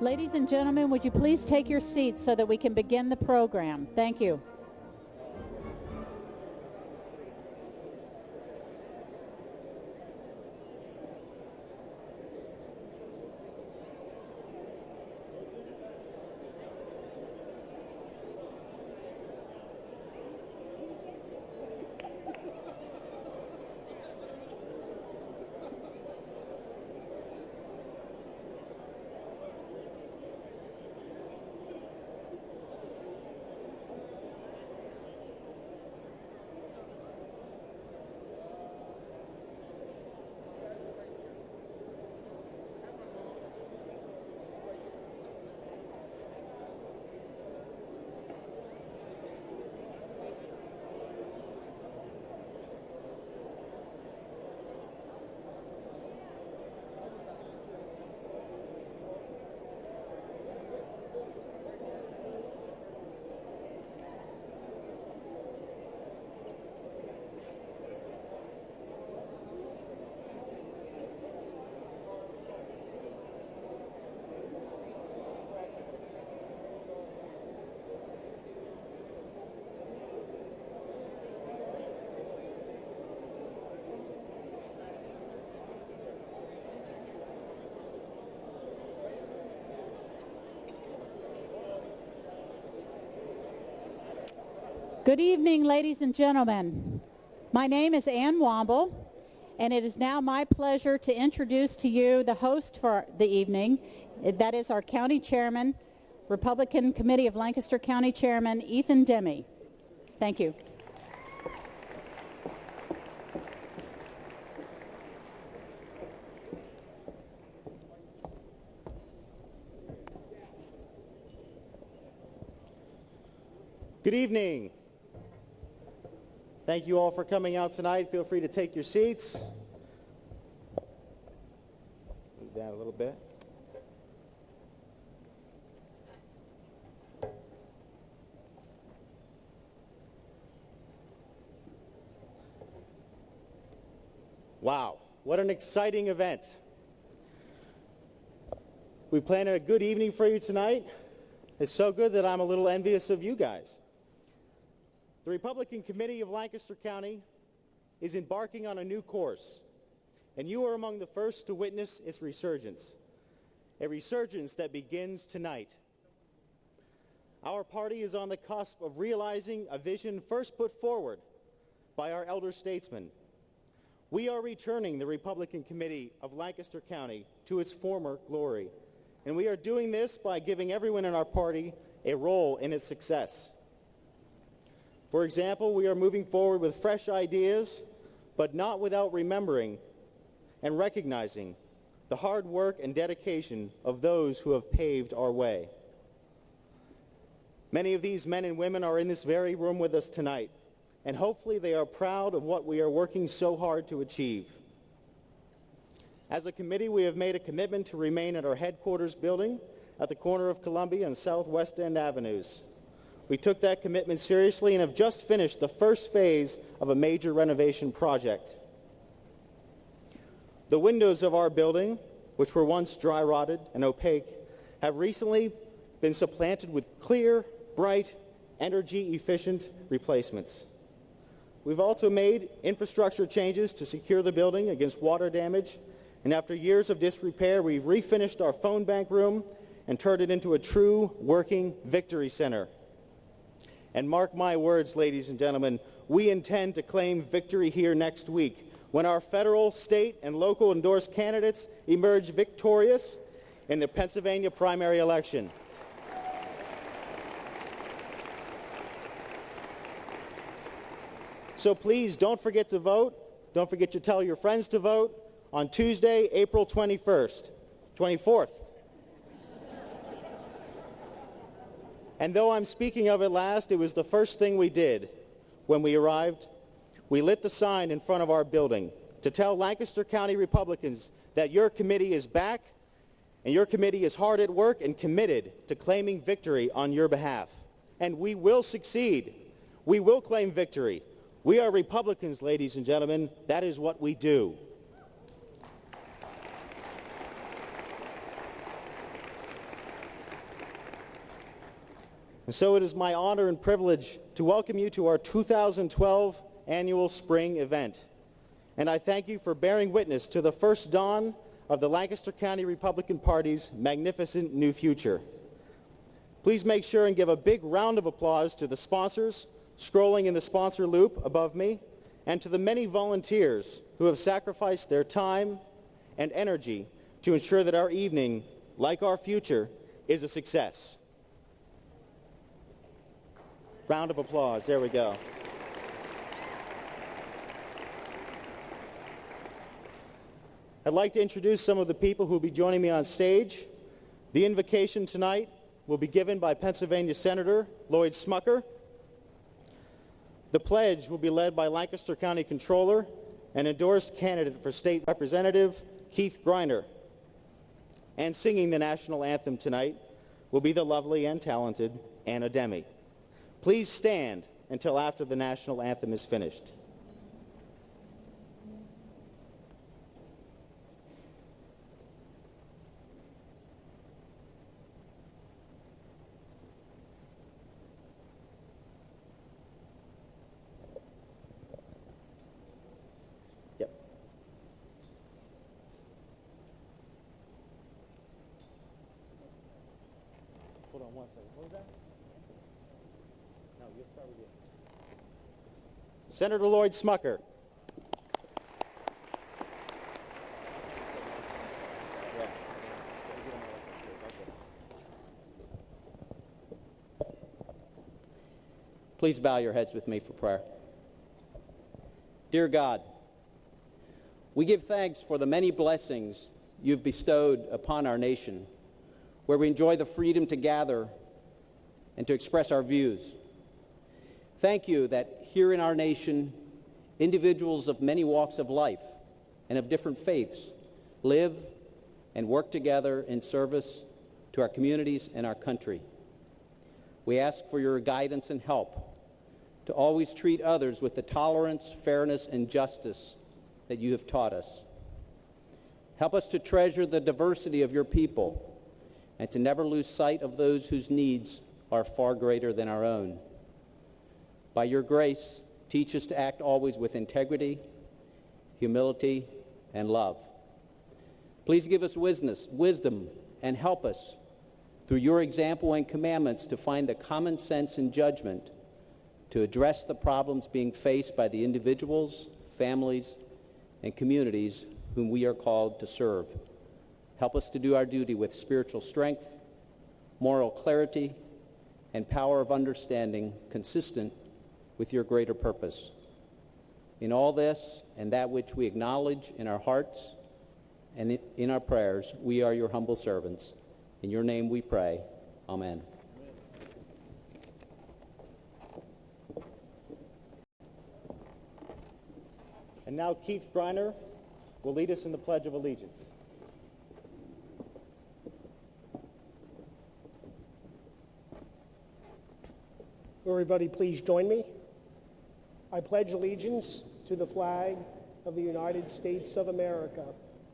Ladies and gentlemen, would you please take your seats so that we can begin the program? Thank you. Good evening, ladies and gentlemen. My name is Ann Womble, and it is now my pleasure to introduce to you the host for the evening. That is our County Chairman, Republican Committee of Lancaster County Chairman, Ethan Demme. Thank you. Good evening. Thank you all for coming out tonight. Feel free to take your seats. Move that a little bit. Wow, what an exciting event. We planned a good evening for you tonight. It's so good that I'm a little envious of you guys. The Republican Committee of Lancaster County is embarking on a new course, and you are among the first to witness its resurgence, a resurgence that begins tonight. Our party is on the cusp of realizing a vision first put forward by our elder statesmen. We are returning the Republican Committee of Lancaster County to its former glory, and we are doing this by giving everyone in our party a role in its success. For example, we are moving forward with fresh ideas, but not without remembering and recognizing the hard work and dedication of those who have paved our way. Many of these men and women are in this very room with us tonight, and hopefully they are proud of what we are working so hard to achieve. As a committee, we have made a commitment to remain at our headquarters building at the corner of Columbia and South West End Avenues. We took that commitment seriously and have just finished the first phase of a major renovation project. The windows of our building, which were once dry rotted and opaque, have recently been supplanted with clear, bright, energy-efficient replacements. We've also made infrastructure changes to secure the building against water damage, and after years of disrepair, we've refinished our phone bank room and turned it into a true working victory center. And mark my words, ladies and gentlemen, we intend to claim victory here next week when our federal, state, and local endorsed candidates emerge victorious in the Pennsylvania primary election. So please don't forget to vote. Don't forget to tell your friends to vote on Tuesday, April 24th. And though I'm speaking of it last, it was the first thing we did when we arrived. We lit the sign in front of our building to tell Lancaster County Republicans that your committee is back and your committee is hard at work and committed to claiming victory on your behalf. And we will succeed. We will claim victory. We are Republicans, ladies and gentlemen. That is what we do. And so it is my honor and privilege to welcome you to our 2012 annual spring event. And I thank you for bearing witness to the first dawn of the Lancaster County Republican Party's magnificent new future. Please make sure and give a big round of applause to the sponsors scrolling in the sponsor loop above me, and to the many volunteers who have sacrificed their time and energy to ensure that our evening, like our future, is a success. Round of applause. There we go. I'd like to introduce some of the people who will be joining me on stage. The invocation tonight will be given by Pennsylvania Senator Lloyd Smucker. The pledge will be led by Lancaster County Controller and endorsed candidate for State Representative Keith Griner. And singing the national anthem tonight will be the lovely and talented Anna Demi. Please stand until after the national anthem is finished. Hold on one second. What was that? No, you'll start with you. Senator Lloyd Smucker. Please bow your heads with me for prayer. Dear God, we give thanks for the many blessings you've bestowed upon our nation, where we enjoy the freedom to gather and to express our views. Thank you that here in our nation, individuals of many walks of life and of different faiths live and work together in service to our communities and our country. We ask for your guidance and help to always treat others with the tolerance, fairness, and justice that you have taught us. Help us to treasure the diversity of your people and to never lose sight of those whose needs are far greater than our own. By your grace, teach us to act always with integrity, humility, and love. Please give us wisdom and help us through your example and commandments to find the common sense and judgment to address the problems being faced by the individuals, families, and communities whom we are called to serve. Help us to do our duty with spiritual strength, moral clarity, and power of understanding consistent with your greater purpose. In all this and that which we acknowledge in our hearts and in our prayers, we are your humble servants. In your name we pray. Amen. And now Keith Griner will lead us in the Pledge of Allegiance. Everybody, please join me. I pledge allegiance to the flag of the United States of America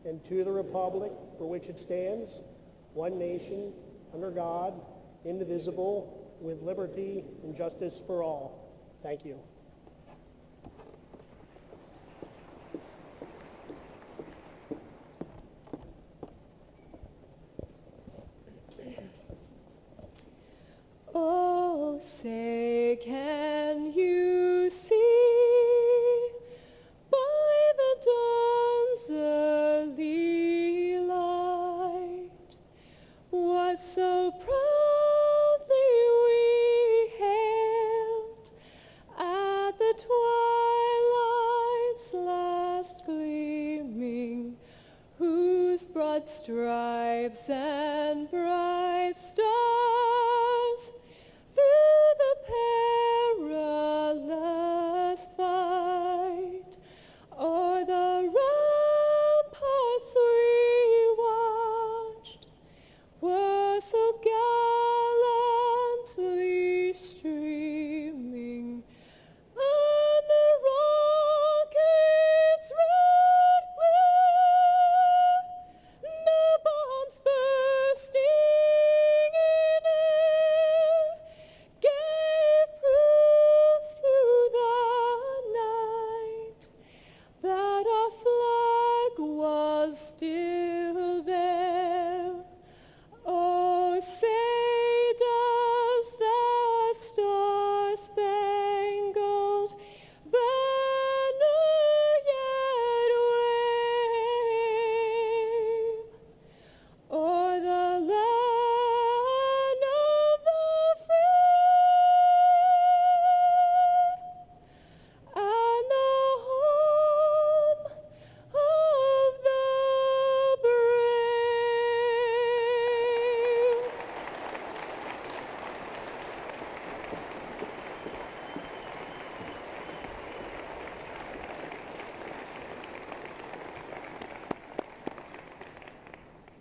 and to the republic for which it stands, one nation, under God, indivisible, with liberty and justice for all. Thank you. Oh, say, can you see by the dawn's early light what so proudly we hailed at the twilight's last gleaming, whose broad stripes and bright stars through the perilous fight o'er the ramparts we watched were so gallantly streaming, and the rocket's red glare, no bombs bursting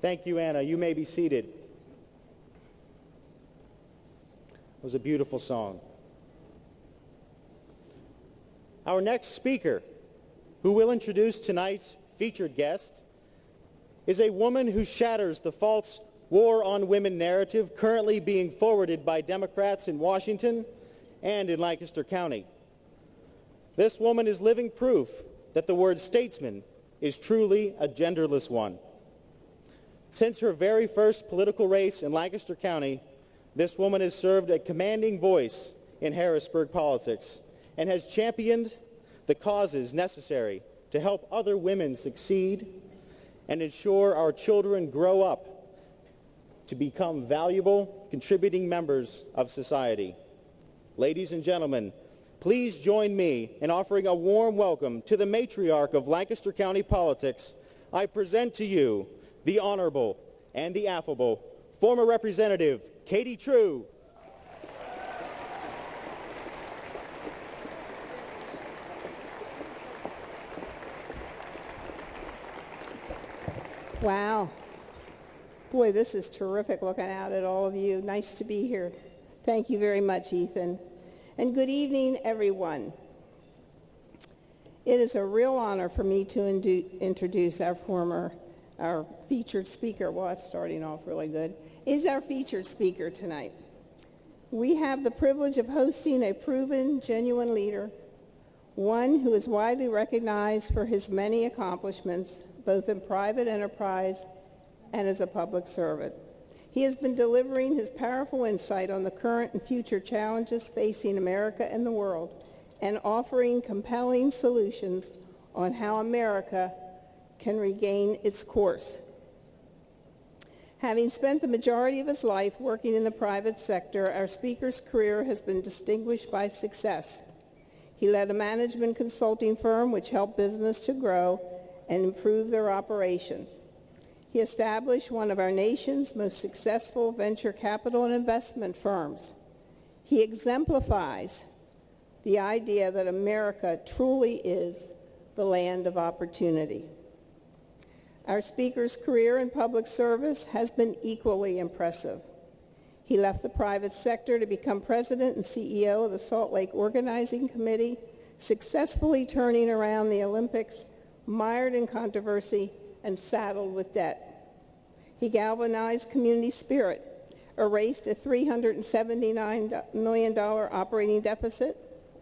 Thank you, Anna. You may be seated. It was a beautiful song. Our next speaker, who will introduce tonight's featured guest, is a woman who shatters the false war on women narrative currently being forwarded by Democrats in Washington and in Lancaster County. This woman is living proof that the word statesman is truly a genderless one. Since her very first political race in Lancaster County, this woman has served a commanding voice in Harrisburg politics and has championed the causes necessary to help other women succeed and ensure our children grow up to become valuable, contributing members of society. Ladies and gentlemen, please join me in offering a warm welcome to the matriarch of Lancaster County politics. I present to you the Honorable and the Affable, former Representative Katie True. Wow. Boy, this is terrific looking out at all of you. Nice to be here. Thank you very much, Ethan. And good evening, everyone. It is a real honor for me to introduce our featured speaker. Well, it's starting off really good. Is our featured speaker tonight. We have the privilege of hosting a proven, genuine leader, one who is widely recognized for his many accomplishments, both in private enterprise and as a public servant. He has been delivering his powerful insight on the current and future challenges facing America and the world, and offering compelling solutions on how America can regain its course. Having spent the majority of his life working in the private sector, our speaker's career has been distinguished by success. He led a management consulting firm which helped business to grow and improve their operation. He established one of our nation's most successful venture capital and investment firms. He exemplifies the idea that America truly is the land of opportunity. Our speaker's career in public service has been equally impressive. He left the private sector to become president and CEO of the Salt Lake Organizing Committee, successfully turning around the Olympics, mired in controversy, and saddled with debt. He galvanized community spirit, erased a $379 million operating deficit,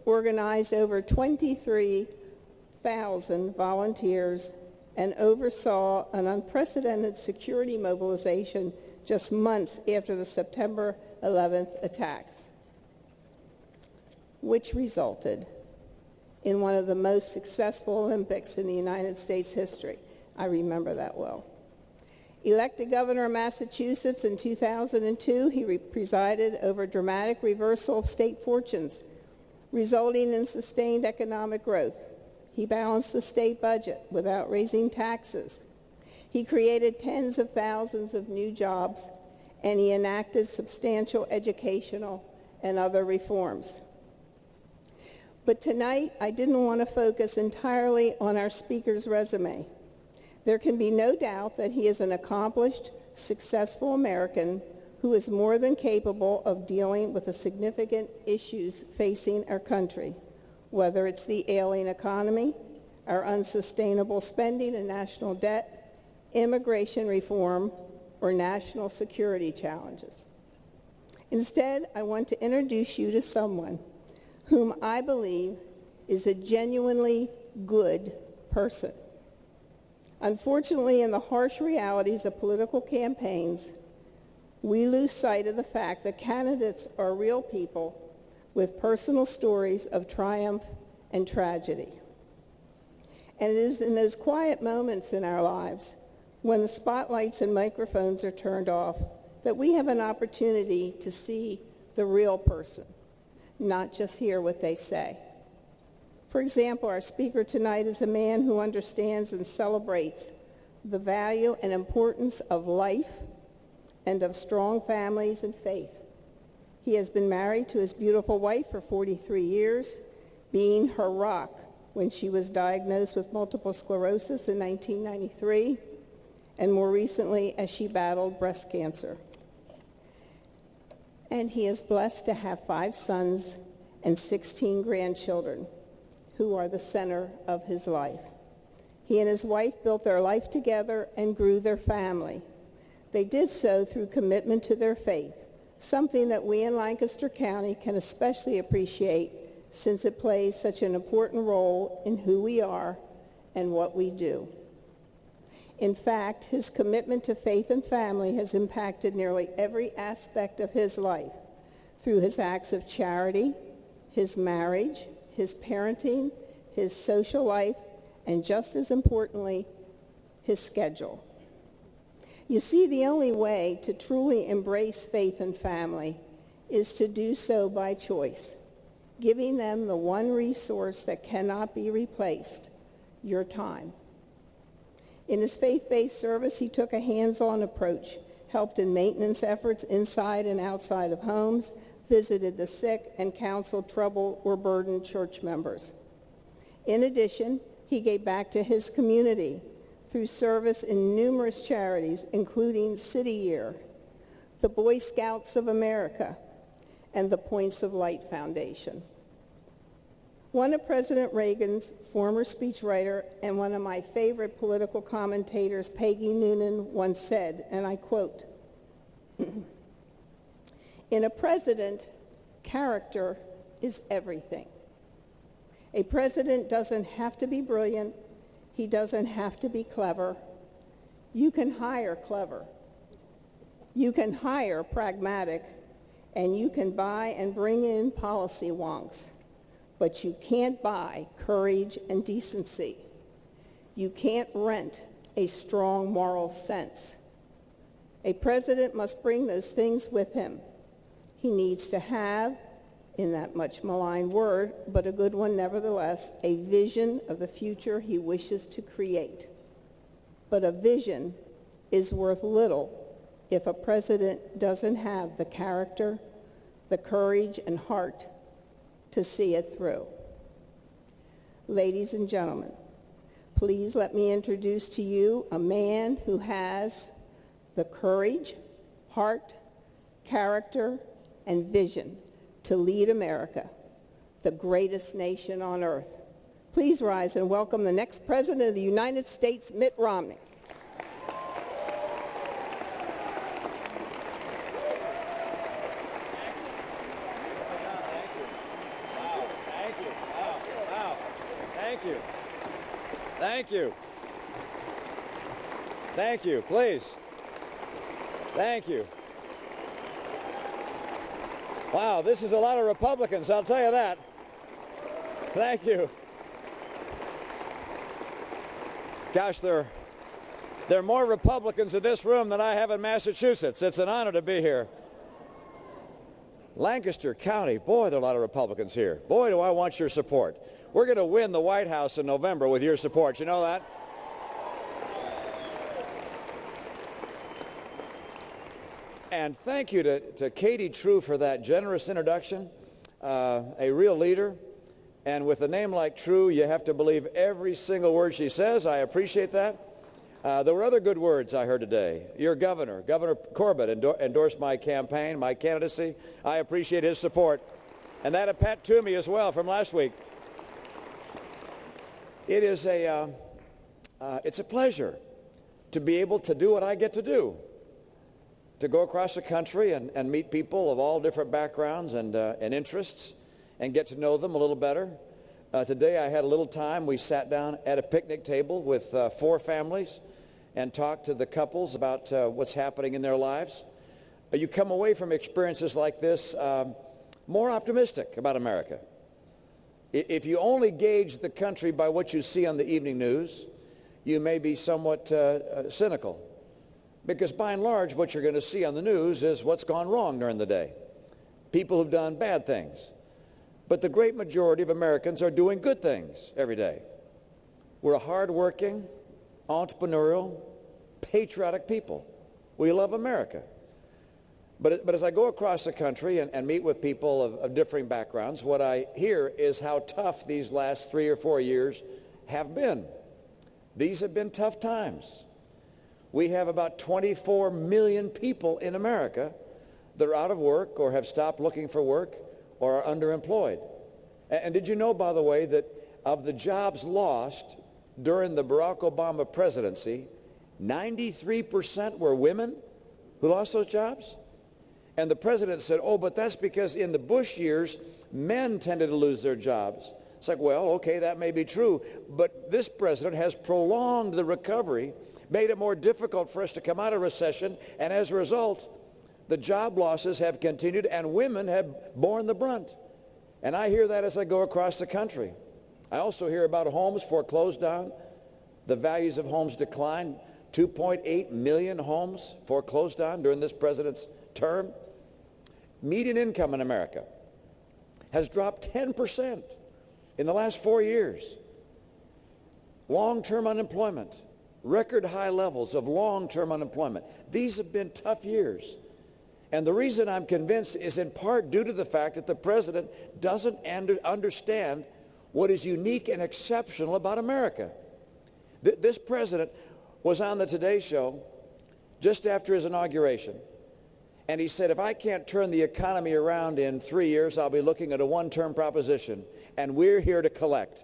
organized over 23,000 volunteers, and oversaw an unprecedented security mobilization just months after the September 11th attacks, which resulted in one of the most successful Olympics in the United States history. I remember that well. Elected governor of Massachusetts in 2002, he presided over a dramatic reversal of state fortunes, resulting in sustained economic growth. He balanced the state budget without raising taxes. He created tens of thousands of new jobs, and he enacted substantial educational and other reforms. But tonight, I didn't want to focus entirely on our speaker's resume. There can be no doubt that he is an accomplished, successful American who is more than capable of dealing with the significant issues facing our country, whether it's the ailing economy, our unsustainable spending and national debt, immigration reform, or national security challenges. Instead, I want to introduce you to someone whom I believe is a genuinely good person. Unfortunately, in the harsh realities of political campaigns, we lose sight of the fact that candidates are real people with personal stories of triumph and tragedy. And it is in those quiet moments in our lives, when the spotlights and microphones are turned off, that we have an opportunity to see the real person, not just hear what they say. For example, our speaker tonight is a man who understands and celebrates the value and importance of life and of strong families and faith. He has been married to his beautiful wife for 43 years, being her rock when she was diagnosed with multiple sclerosis in 1993, and more recently as she battled breast cancer. And he is blessed to have 5 sons and 16 grandchildren who are the center of his life. He and his wife built their life together and grew their family. They did so through commitment to their faith, something that we in Lancaster County can especially appreciate since it plays such an important role in who we are and what we do. In fact, his commitment to faith and family has impacted nearly every aspect of his life through his acts of charity, his marriage, his parenting, his social life, and just as importantly, his schedule. You see, the only way to truly embrace faith and family is to do so by choice, giving them the one resource that cannot be replaced, your time. In his faith-based service, he took a hands-on approach, helped in maintenance efforts inside and outside of homes, visited the sick, and counseled troubled or burdened church members. In addition, he gave back to his community through service in numerous charities, including City Year, the Boy Scouts of America, and the Points of Light Foundation. One of President Reagan's former speechwriter and one of my favorite political commentators, Peggy Noonan, once said, and I quote, "In a president, character is everything. A president doesn't have to be brilliant. He doesn't have to be clever. You can hire clever. You can hire pragmatic, and you can buy and bring in policy wonks. But you can't buy courage and decency. You can't rent a strong moral sense. A president must bring those things with him. He needs to have, in that much maligned word, but a good one nevertheless, a vision of the future he wishes to create. But a vision is worth little if a president doesn't have the character, the courage, and heart to see it through." Ladies and gentlemen, please let me introduce to you a man who has the courage, heart, character, and vision to lead America, the greatest nation on earth. Please rise and welcome the next President of the United States, Mitt Romney. Thank you. Thank you, please. Thank you. Wow, this is a lot of Republicans, I'll tell you that. Thank you. Gosh, there are more Republicans in this room than I have in Massachusetts. It's an honor to be here. Lancaster County, boy, there are a lot of Republicans here. Boy, do I want your support. We're going to win the White House in November with your support. You know that? And thank you to Katie True for that generous introduction, a real leader. And with a name like True, you have to believe every single word she says. I appreciate that. There were other good words I heard today. Your governor, Governor Corbett, endorsed my campaign, my candidacy. I appreciate his support. And that of Pat Toomey as well from last week. It is it's a pleasure to be able to do what I get to do, to go across the country and meet people of all different backgrounds and interests and get to know them a little better. Today I had a little time. We sat down at a picnic table with 4 families and talked to the couples about what's happening in their lives. You come away from experiences like this more optimistic about America. If you only gauge the country by what you see on the evening news, you may be somewhat cynical. Because by and large, what you're going to see on the news is what's gone wrong during the day. People who've done bad things. But the great majority of Americans are doing good things every day. We're a hardworking, entrepreneurial, patriotic people. We love America. But as I go across the country and meet with people of differing backgrounds, what I hear is how tough these last 3 or 4 years have been. These have been tough times. we have about 24 million people in America that are out of work or have stopped looking for work or are underemployed. And did you know, by the way, that of the jobs lost during the Barack Obama presidency, 93% were women who lost those jobs? And the president said, oh, but that's because in the Bush years, men tended to lose their jobs. It's like, well, okay, that may be true, but this president has prolonged the recovery, made it more difficult for us to come out of recession, and as a result, the job losses have continued and women have borne the brunt. And I hear that as I go across the country. I also hear about homes foreclosed on. The values of homes declined. 2.8 million homes foreclosed on during this president's term. Median income in America has dropped 10% in the last 4 years. Long-term unemployment, record high levels of long-term unemployment. These have been tough years. And the reason I'm convinced is in part due to the fact that the president doesn't understand what is unique and exceptional about America. This president was on the Today Show just after his inauguration, and he said, if I can't turn the economy around in 3 years, I'll be looking at a one-term proposition, and we're here to collect.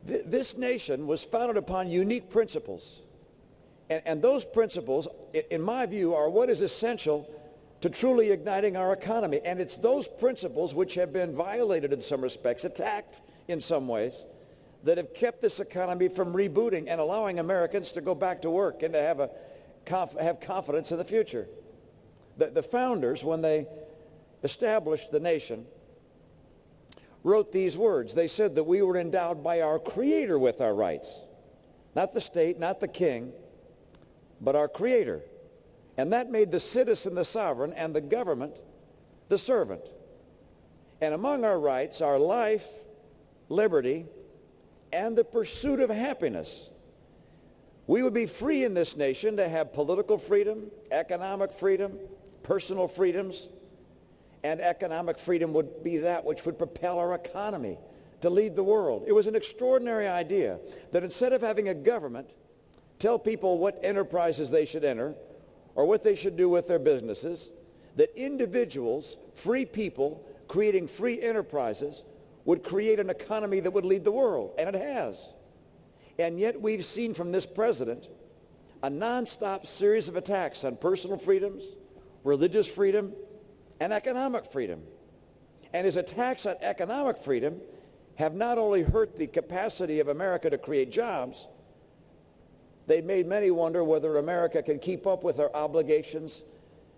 This nation was founded upon unique principles. And those principles, in my view, are what is essential to truly igniting our economy. And it's those principles which have been violated in some respects, attacked in some ways, that have kept this economy from rebooting and allowing Americans to go back to work and to have confidence in the future. The founders, when they established the nation, wrote these words. They said that we were endowed by our Creator with our rights. Not the state, not the king, but our Creator. And that made the citizen the sovereign and the government the servant. And among our rights are life, liberty, and the pursuit of happiness. We would be free in this nation to have political freedom, economic freedom, personal freedoms, and economic freedom would be that which would propel our economy to lead the world. It was an extraordinary idea that instead of having a government tell people what enterprises they should enter or what they should do with their businesses, that individuals, free people, creating free enterprises would create an economy that would lead the world, and it has. And yet we've seen from this president a nonstop series of attacks on personal freedoms, religious freedom, and economic freedom. And his attacks on economic freedom have not only hurt the capacity of America to create jobs, they've made many wonder whether America can keep up with our obligations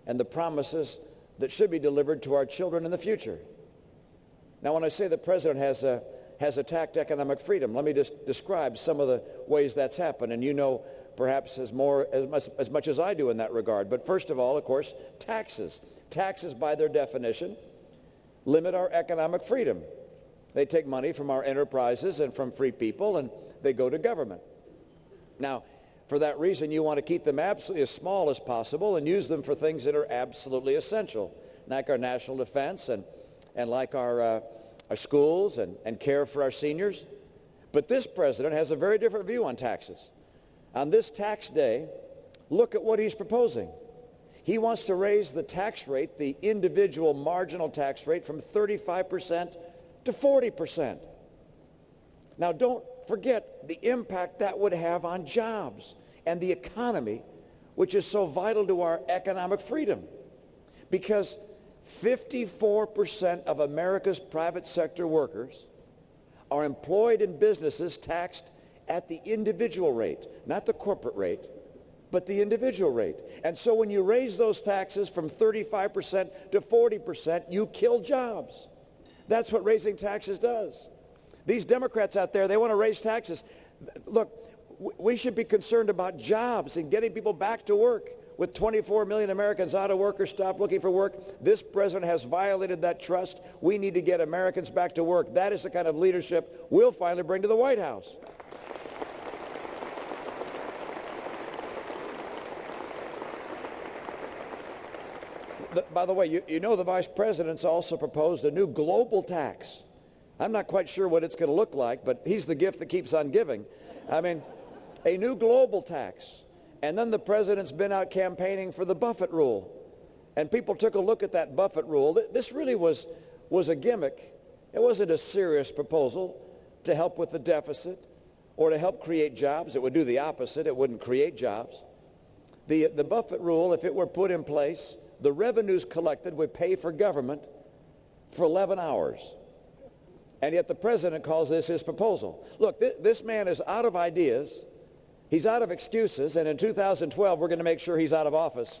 and the promises that should be delivered to our children in the future. Now, when I say the president has attacked economic freedom, let me just describe some of the ways that's happened. And you know perhaps as much as I do in that regard. But first of all, of course, taxes. Taxes, by their definition, limit our economic freedom. They take money from our enterprises and from free people, and they go to government. Now, for that reason, you want to keep them absolutely as small as possible and use them for things that are absolutely essential, like our national defense and like our schools and care for our seniors. But this president has a very different view on taxes. On this tax day, look at what he's proposing. He wants to raise the tax rate, the individual marginal tax rate, from 35% to 40%. Now, don't forget the impact that would have on jobs and the economy, which is so vital to our economic freedom. Because 54% of America's private sector workers are employed in businesses taxed at the individual rate, not the corporate rate, but the individual rate. And so when you raise those taxes from 35% to 40%, you kill jobs. That's what raising taxes does. These Democrats out there, they want to raise taxes. Look, we should be concerned about jobs and getting people back to work. With 24 million Americans out of work or stopped looking for work, this president has violated that trust. We need to get Americans back to work. That is the kind of leadership we'll finally bring to the White House. By the way, you know the Vice President's also proposed a new global tax. I'm not quite sure what it's going to look like, but he's the gift that keeps on giving. I mean, a new global tax. And then the President's been out campaigning for the Buffett rule. And people took a look at that Buffett rule. This really was a gimmick. It wasn't a serious proposal to help with the deficit or to help create jobs. It would do the opposite. It wouldn't create jobs. The Buffett rule, if it were put in place, the revenues collected would pay for government for 11 hours. And yet the President calls this his proposal. Look, this man is out of ideas. He's out of excuses. And in 2012, we're going to make sure he's out of office.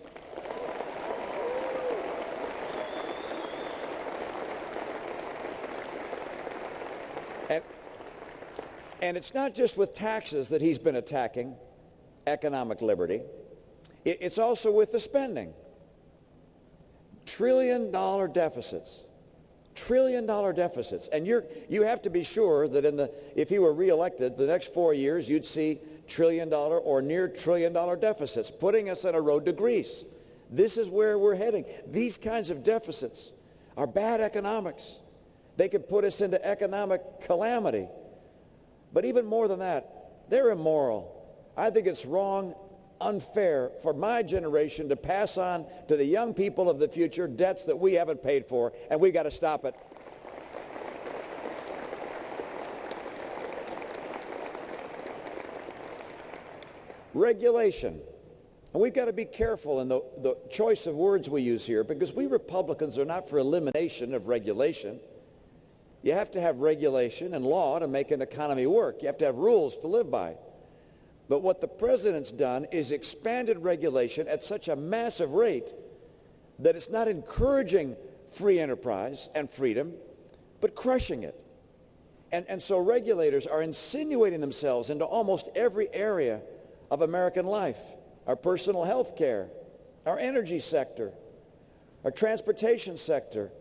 And it's not just with taxes that he's been attacking economic liberty. It's also with the spending. trillion-dollar deficits. Trillion-dollar deficits. And you have to be sure that if he were reelected, the next 4 years, you'd see trillion-dollar or near trillion-dollar deficits, putting us on a road to Greece. This is where we're heading. These kinds of deficits are bad economics. They could put us into economic calamity. But even more than that, they're immoral. I think it's wrong, unfair for my generation to pass on to the young people of the future debts that we haven't paid for, and we've got to stop it. Regulation. And we've got to be careful in the choice of words we use here, because we Republicans are not for elimination of regulation. You have to have regulation and law to make an economy work. You have to have rules to live by. But what the President's done is expanded regulation at such a massive rate that it's not encouraging free enterprise and freedom, but crushing it. And so regulators are insinuating themselves into almost every area of American life. Our personal health care, our energy sector, our transportation sector,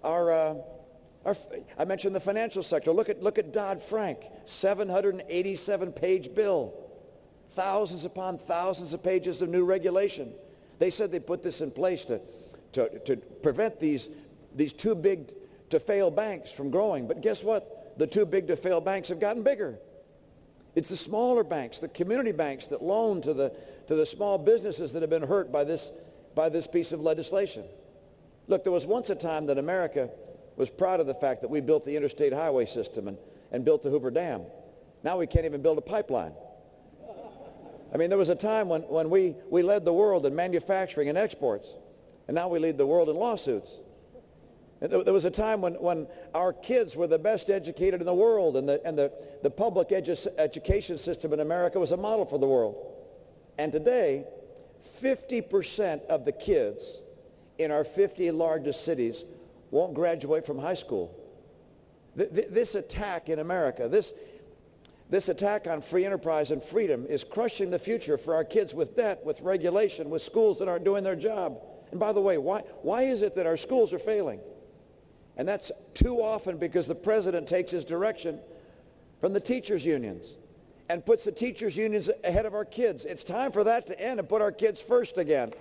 I mentioned the financial sector. Look at Dodd-Frank, 787-page bill, thousands upon thousands of pages of new regulation. They said they put this in place to prevent these too big to fail banks from growing. But guess what? The too big to fail banks have gotten bigger. It's the smaller banks, the community banks that loan to the small businesses that have been hurt by this piece of legislation. Look, there was once a time that America was proud of the fact that we built the interstate highway system and built the Hoover Dam. Now we can't even build a pipeline. I mean, there was a time when we led the world in manufacturing and exports, and now we lead the world in lawsuits. And there was a time when our kids were the best educated in the world, and the public education system in America was a model for the world. And today, 50% of the kids in our 50 largest cities won't graduate from high school. This attack in America, this attack on free enterprise and freedom is crushing the future for our kids with debt, with regulation, with schools that aren't doing their job. And by the way, why is it that our schools are failing? And that's too often because the President takes his direction from the teachers' unions and puts the teachers' unions ahead of our kids. It's time for that to end and put our kids first again.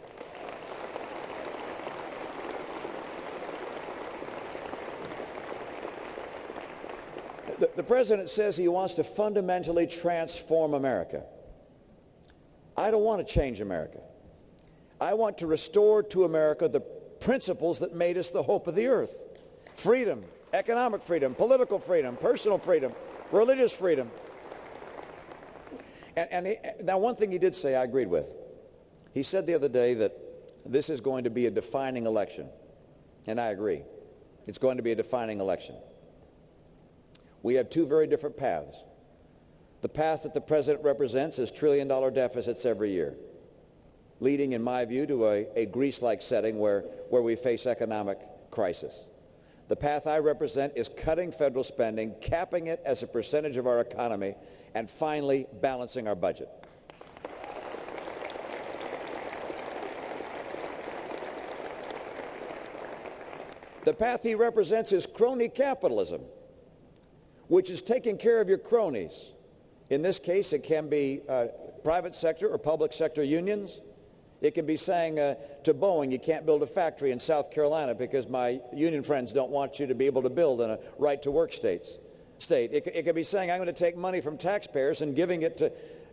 The President says he wants to fundamentally transform America. I don't want to change America. I want to restore to America the principles that made us the hope of the earth. Freedom, economic freedom, political freedom, personal freedom, religious freedom. Now, one thing he did say I agreed with. He said the other day that this is going to be a defining election. And I agree. It's going to be a defining election. We have two very different paths. The path that the President represents is trillion-dollar deficits every year, leading, in my view, to a Greece-like setting where we face economic crisis. The path I represent is cutting federal spending, capping it as a percentage of our economy, and finally balancing our budget. The path he represents is crony capitalism, which is taking care of your cronies. In this case, it can be private sector or public sector unions. It can be saying to Boeing, you can't build a factory in South Carolina because my union friends don't want you to be able to build in a right-to-work state. It could be saying, I'm going to take money from taxpayers and giving it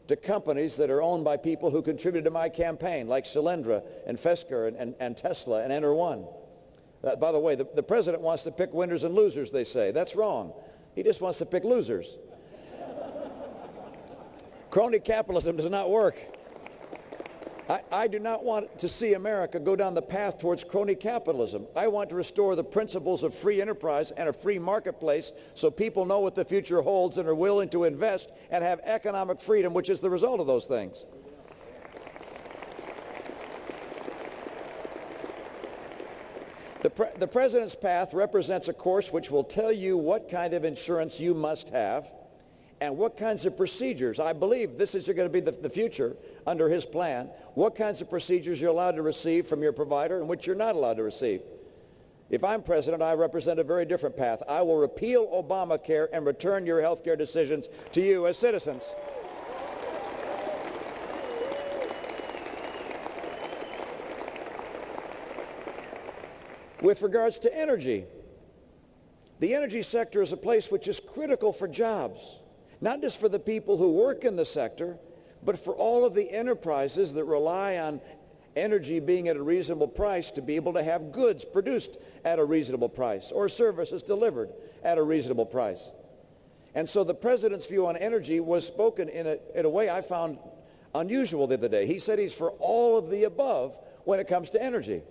to companies that are owned by people who contributed to my campaign, like Solyndra and Fisker and Tesla and Enter1. By the way, the president wants to pick winners and losers, they say. That's wrong. He just wants to pick losers. Crony capitalism does not work. I do not want to see America go down the path towards crony capitalism. I want to restore the principles of free enterprise and a free marketplace so people know what the future holds and are willing to invest and have economic freedom, which is the result of those things. The president's path represents a course which will tell you what kind of insurance you must have and what kinds of procedures. I believe this is going to be the future under his plan. What kinds of procedures you're allowed to receive from your provider and which you're not allowed to receive. If I'm president, I represent a very different path. I will repeal Obamacare and return your health care decisions to you as citizens. With regards to energy, the energy sector is a place which is critical for jobs, not just for the people who work in the sector, but for all of the enterprises that rely on energy being at a reasonable price to be able to have goods produced at a reasonable price or services delivered at a reasonable price. And so the president's view on energy was spoken in a way I found unusual the other day. He said he's for all of the above when it comes to energy.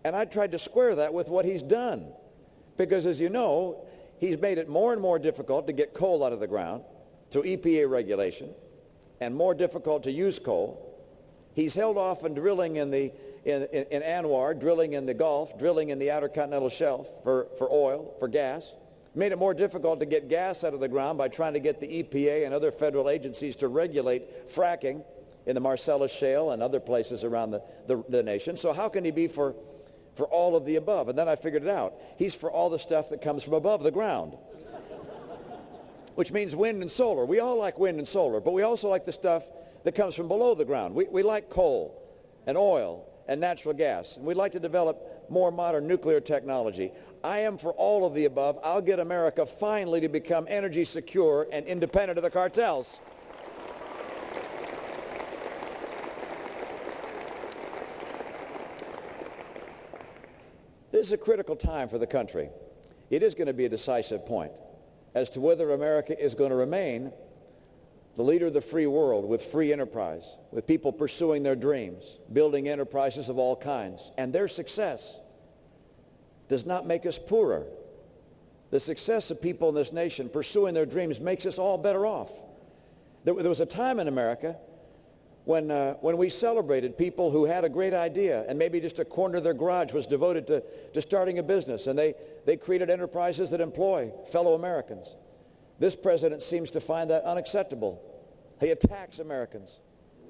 And I tried to square that with what he's done. Because as you know, he's made it more and more difficult to get coal out of the ground through EPA regulation and more difficult to use coal. He's held off on drilling in Anwar, drilling in the Gulf, drilling in the Outer Continental Shelf for oil, for gas. Made it more difficult to get gas out of the ground by trying to get the EPA and other federal agencies to regulate fracking in the Marcellus Shale and other places around the nation. So how can he be for all of the above? And then I figured it out. He's for all the stuff that comes from above the ground, which means wind and solar. We all like wind and solar, but we also like the stuff that comes from below the ground. We like coal and oil and natural gas, and we'd like to develop more modern nuclear technology. I am for all of the above. I'll get America finally to become energy secure and independent of the cartels. This is a critical time for the country. It is going to be a decisive point as to whether America is going to remain the leader of the free world with free enterprise, with people pursuing their dreams, building enterprises of all kinds. And their success does not make us poorer. The success of people in this nation pursuing their dreams makes us all better off. There was a time in America when we celebrated people who had a great idea and maybe just a corner of their garage was devoted to starting a business, and they created enterprises that employ fellow Americans. This president seems to find that unacceptable. He attacks Americans.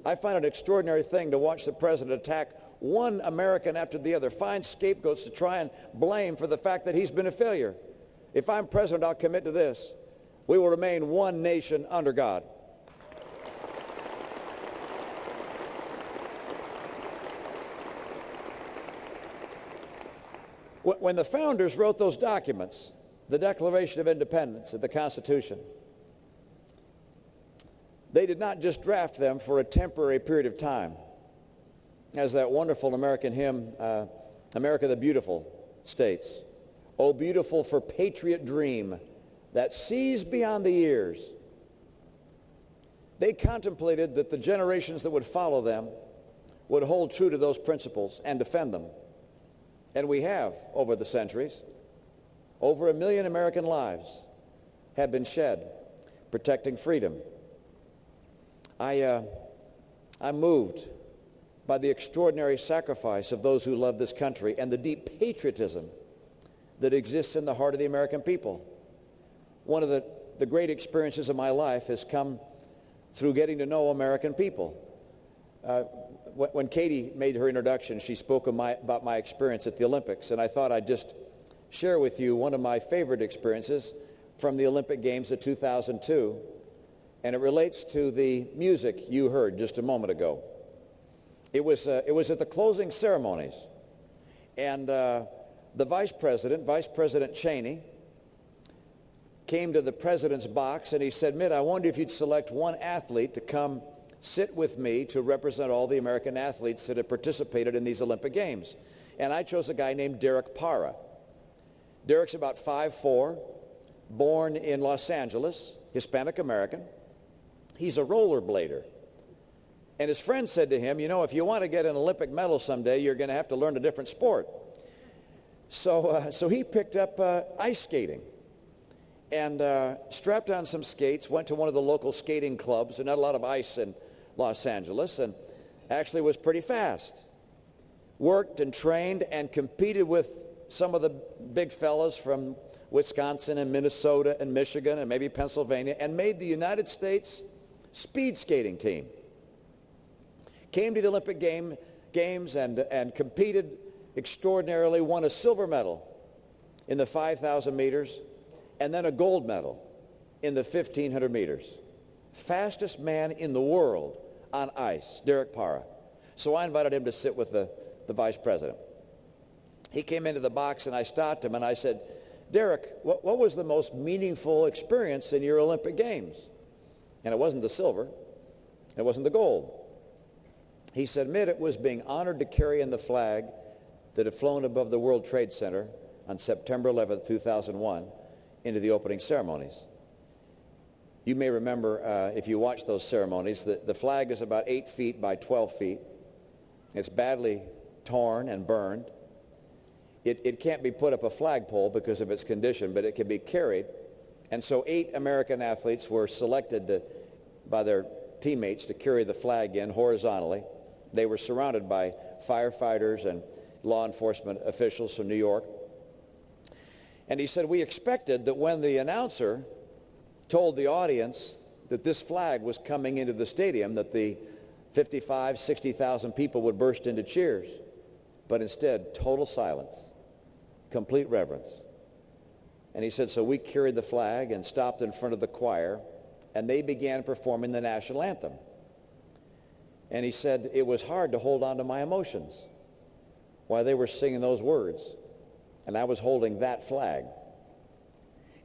I find it an extraordinary thing to watch the president attack one American after the other, find scapegoats to try and blame for the fact that he's been a failure. If I'm president, I'll commit to this. We will remain one nation under God. When the founders wrote those documents, the Declaration of Independence and the Constitution, they did not just draft them for a temporary period of time. As that wonderful American hymn, America the Beautiful, states, "Oh, beautiful for patriot dream that sees beyond the years." They contemplated that the generations that would follow them would hold true to those principles and defend them. And we have, over the centuries. Over 1 million American lives have been shed protecting freedom. I'm moved by the extraordinary sacrifice of those who love this country and the deep patriotism that exists in the heart of the American people. One of the great experiences of my life has come through getting to know American people. When Katie made her introduction, she spoke about my experience at the Olympics, and I thought I'd just share with you one of my favorite experiences from the Olympic Games of 2002, and it relates to the music you heard just a moment ago. It was at the closing ceremonies. And the Vice President Cheney, came to the president's box and he said, Mitt, I wonder if you'd select one athlete to come sit with me to represent all the American athletes that have participated in these Olympic Games. And I chose a guy named Derek Parra. Derek's about 5'4", born in Los Angeles, Hispanic American. He's a rollerblader. And his friend said to him, you know, if you want to get an Olympic medal someday, you're going to have to learn a different sport. So he picked up ice skating and strapped on some skates, went to one of the local skating clubs, and not a lot of ice in Los Angeles, and actually was pretty fast. Worked and trained and competed with some of the big fellas from Wisconsin and Minnesota and Michigan and maybe Pennsylvania, and made the United States speed skating team. Came to the Olympic Games and competed extraordinarily, won a silver medal in the 5,000 meters, and then a gold medal in the 1,500 meters. Fastest man in the world on ice, Derek Parra. So I invited him to sit with the vice president. He came into the box and I stopped him and I said, Derek, what was the most meaningful experience in your Olympic Games? And it wasn't the silver, it wasn't the gold. He said, Mitt, it was being honored to carry in the flag that had flown above the World Trade Center on September 11th, 2001, into the opening ceremonies. You may remember, if you watch those ceremonies, that the flag is about 8 feet by 12 feet. It's badly torn and burned. It can't be put up a flagpole because of its condition, but it can be carried. And so 8 American athletes were selected by their teammates to carry the flag in horizontally. They were surrounded by firefighters and law enforcement officials from New York. And he said, we expected that when the announcer told the audience that this flag was coming into the stadium, that the 55, 60,000 people would burst into cheers. But instead, total silence, complete reverence. And he said, so we carried the flag and stopped in front of the choir, and they began performing the national anthem. And he said, it was hard to hold on to my emotions while they were singing those words. And I was holding that flag.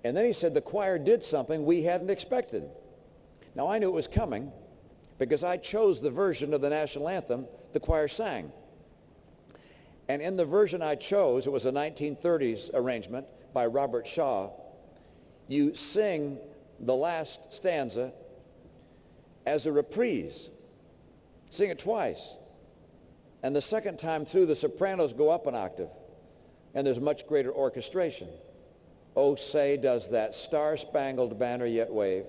And then he said the choir did something we hadn't expected. Now, I knew it was coming because I chose the version of the national anthem the choir sang. And in the version I chose, it was a 1930s arrangement by Robert Shaw. You sing the last stanza as a reprise. Sing it twice. And the second time through, the sopranos go up an octave. And there's much greater orchestration. Oh, say, does that star-spangled banner yet wave,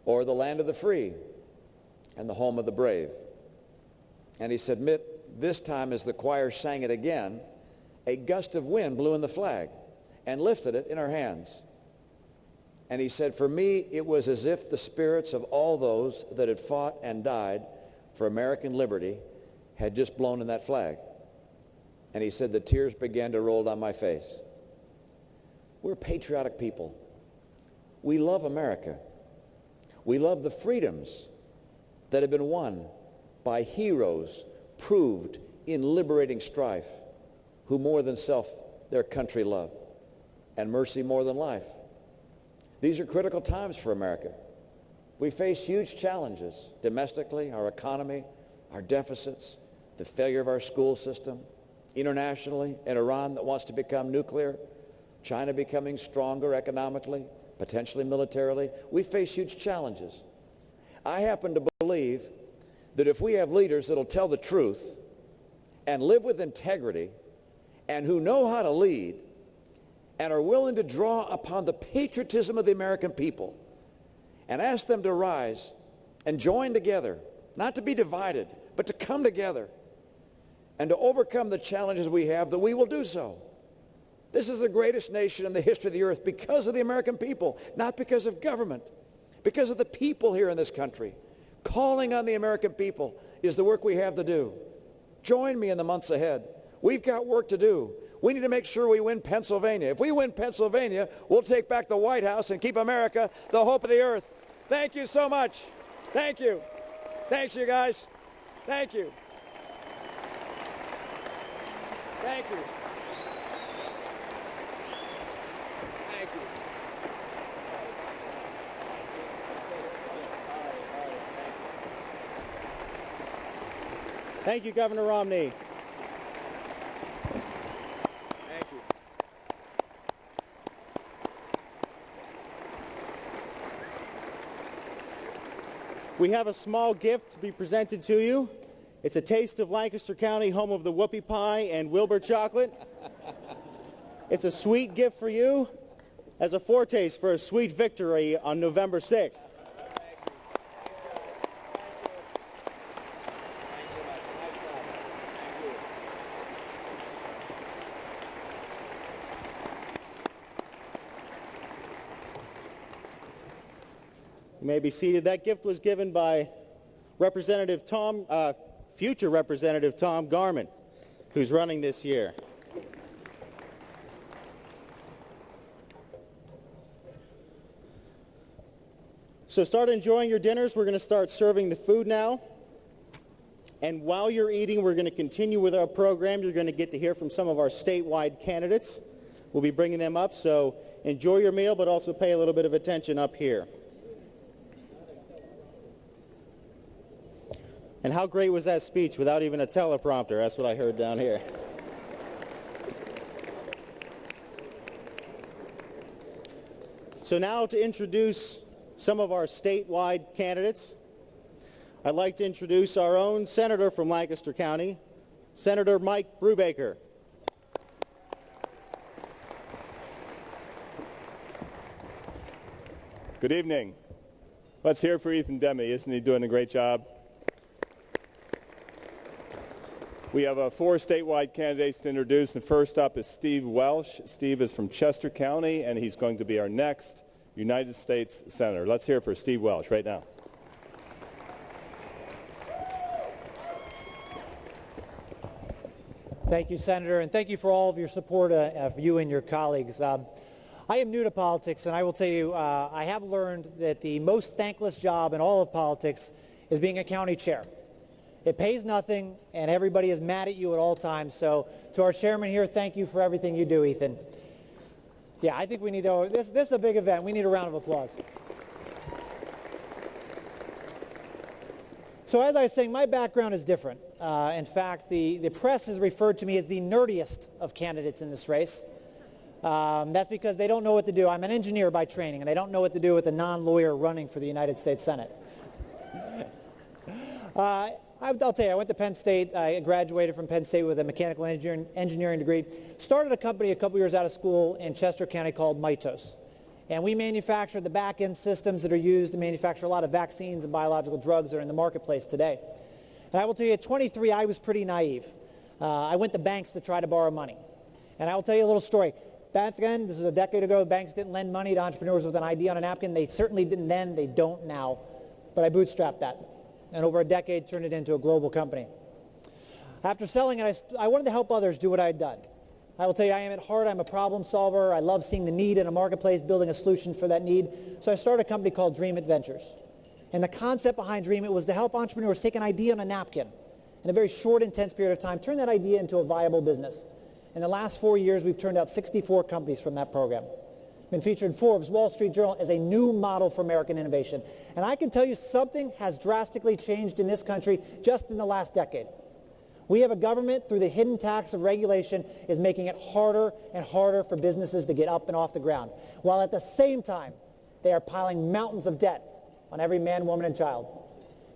o'er the land of the free and the home of the brave? And he said, Mitt, this time as the choir sang it again, a gust of wind blew in the flag and lifted it in our hands. And he said, for me, it was as if the spirits of all those that had fought and died for American liberty had just blown in that flag. And he said the tears began to roll down my face. We're patriotic people. We love America. We love the freedoms that have been won by heroes proved in liberating strife, who more than self their country love, and mercy more than life. These are critical times for America. We face huge challenges domestically, our economy, our deficits, the failure of our school system, internationally, an Iran that wants to become nuclear, China becoming stronger economically, potentially militarily. We face huge challenges. I happen to believe that if we have leaders that will tell the truth and live with integrity and who know how to lead and are willing to draw upon the patriotism of the American people and ask them to rise and join together, not to be divided, but to come together and to overcome the challenges we have, that we will do so. This is the greatest nation in the history of the earth because of the American people, not because of government, because of the people here in this country. Calling on the American people is the work we have to do. Join me in the months ahead. We've got work to do. We need to make sure we win Pennsylvania. If we win Pennsylvania, we'll take back the White House and keep America the hope of the earth. Thank you so much. Thank you. Thanks, you guys. Thank you. Thank you. Thank you. Thank you, Governor Romney. Thank you. We have a small gift to be presented to you. It's a taste of Lancaster County, home of the whoopie pie and Wilbur chocolate. It's a sweet gift for you as a foretaste for a sweet victory on November 6th. You may be seated. That gift was given by future Representative Tom Garman, who's running this year. So start enjoying your dinners. We're going to start serving the food now. And while you're eating, we're going to continue with our program. You're going to get to hear from some of our statewide candidates. We'll be bringing them up, so enjoy your meal, but also pay a little bit of attention up here. And how great was that speech without even a teleprompter? That's what I heard down here. So now to introduce some of our statewide candidates, I'd like to introduce our own senator from Lancaster County, Senator Mike Brubaker. Good evening. Let's hear for Ethan Demme. Isn't he doing a great job? We have 4 statewide candidates to introduce, and first up is Steve Welsh. Steve is from Chester County, and he's going to be our next United States Senator. Let's hear for Steve Welsh right now. Thank you, Senator, and thank you for all of your support of you and your colleagues. I am new to politics, and I will tell you, I have learned that the most thankless job in all of politics is being a county chair. It pays nothing, and everybody is mad at you at all times. So to our chairman here, thank you for everything you do, Ethan. Yeah, I think we need to, this is a big event. We need a round of applause. So as I was saying, my background is different. In fact, the press has referred to me as the nerdiest of candidates in this race. That's because they don't know what to do. I'm an engineer by training, and they don't know what to do with a non-lawyer running for the United States Senate. I'll tell you, I went to Penn State. I graduated from Penn State with a mechanical engineering degree. Started a company a couple years out of school in Chester County called Mitos. And we manufacture the back-end systems that are used to manufacture a lot of vaccines and biological drugs that are in the marketplace today. And I will tell you, at 23, I was pretty naive. I went to banks to try to borrow money. And I will tell you a little story. Back then, this is a decade ago, banks didn't lend money to entrepreneurs with an ID on a napkin. They certainly didn't then. They don't now. But I bootstrapped that. And over a decade, turned it into a global company. After selling it, I wanted to help others do what I had done. I will tell you, I am at heart, I'm a problem solver. I love seeing the need in a marketplace, building a solution for that need. So I started a company called Dream It Ventures. And the concept behind Dream It was to help entrepreneurs take an idea on a napkin in a very short, intense period of time, turn that idea into a viable business. In the last 4 years, we've turned out 64 companies from that program. Been featured in Forbes, Wall Street Journal as a new model for American innovation. And I can tell you something has drastically changed in this country just in the last decade. We have a government, through the hidden tax of regulation, is making it harder and harder for businesses to get up and off the ground, while at the same time, they are piling mountains of debt on every man, woman, and child.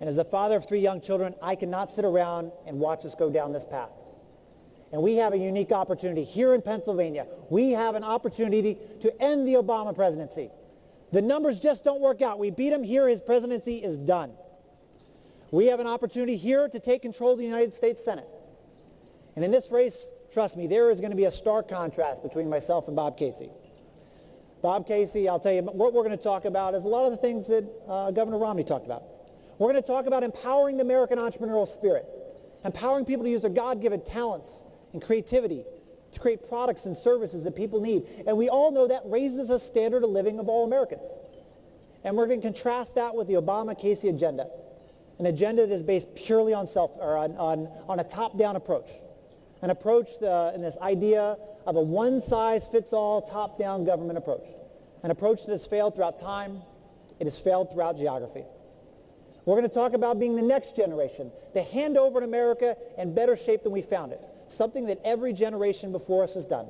And as a father of 3 young children, I cannot sit around and watch us go down this path. And we have a unique opportunity here in Pennsylvania. We have an opportunity to end the Obama presidency. The numbers just don't work out. We beat him here. His presidency is done. We have an opportunity here to take control of the United States Senate. And in this race, trust me, there is going to be a stark contrast between myself and Bob Casey. Bob Casey, I'll tell you, what we're going to talk about is a lot of the things that Governor Romney talked about. We're going to talk about empowering the American entrepreneurial spirit, empowering people to use their God-given talents and creativity to create products and services that people need. And we all know that raises the standard of living of all Americans. And we're going to contrast that with the Obama-Casey agenda, an agenda that is based purely on a top-down approach. an approach in this idea of a one-size-fits-all, top-down government approach, an approach that has failed throughout time, it has failed throughout geography. We're going to talk about being the next generation, to hand over in America in better shape than we found it, something that every generation before us has done.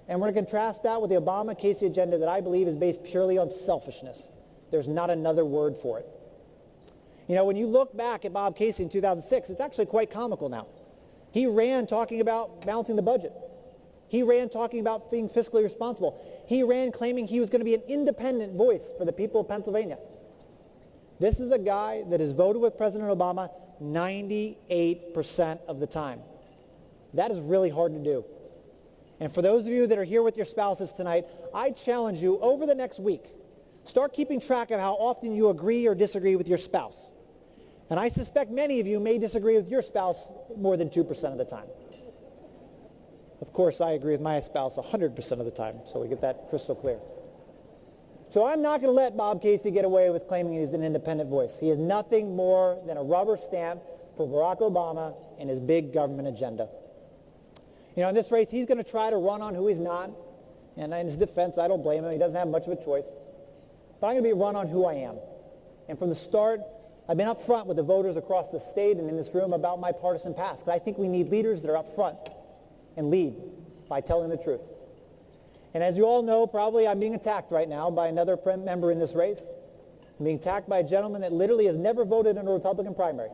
And we're going to contrast that with the Obama-Casey agenda that I believe is based purely on selfishness. There's not another word for it. You know, when you look back at Bob Casey in 2006, it's actually quite comical now. He ran talking about balancing the budget. He ran talking about being fiscally responsible. He ran claiming he was going to be an independent voice for the people of Pennsylvania. This is a guy that has voted with President Obama 98% of the time. That is really hard to do. And for those of you that are here with your spouses tonight, I challenge you over the next week, start keeping track of how often you agree or disagree with your spouse. And I suspect many of you may disagree with your spouse more than 2% of the time. Of course, I agree with my spouse 100% of the time, so we get that crystal clear. So I'm not going to let Bob Casey get away with claiming he's an independent voice. He is nothing more than a rubber stamp for Barack Obama and his big government agenda. You know, in this race, he's going to try to run on who he's not. And in his defense, I don't blame him. He doesn't have much of a choice. But I'm going to be run on who I am. And from the start, I've been up front with the voters across the state and in this room about my partisan past. Because I think we need leaders that are up front and lead by telling the truth. And as you all know, probably I'm being attacked right now by another member in this race. I'm being attacked by a gentleman that literally has never voted in a Republican primary.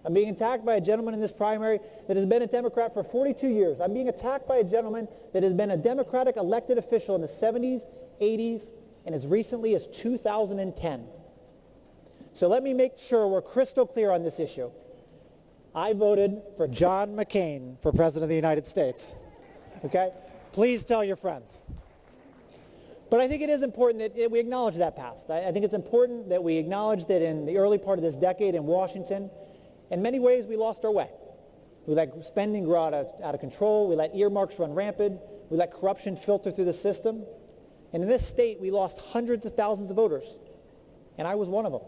I'm being attacked by a gentleman in this primary that has been a Democrat for 42 years. I'm being attacked by a gentleman that has been a Democratic elected official in the 70s, 80s, and as recently as 2010. So let me make sure we're crystal clear on this issue. I voted for John McCain for President of the United States. Okay? Please tell your friends. But I think it is important that we acknowledge that past. I think it's important that we acknowledge that in the early part of this decade in Washington, in many ways we lost our way. We let spending grow out of control. We let earmarks run rampant. We let corruption filter through the system. And in this state, we lost hundreds of thousands of voters. And I was one of them.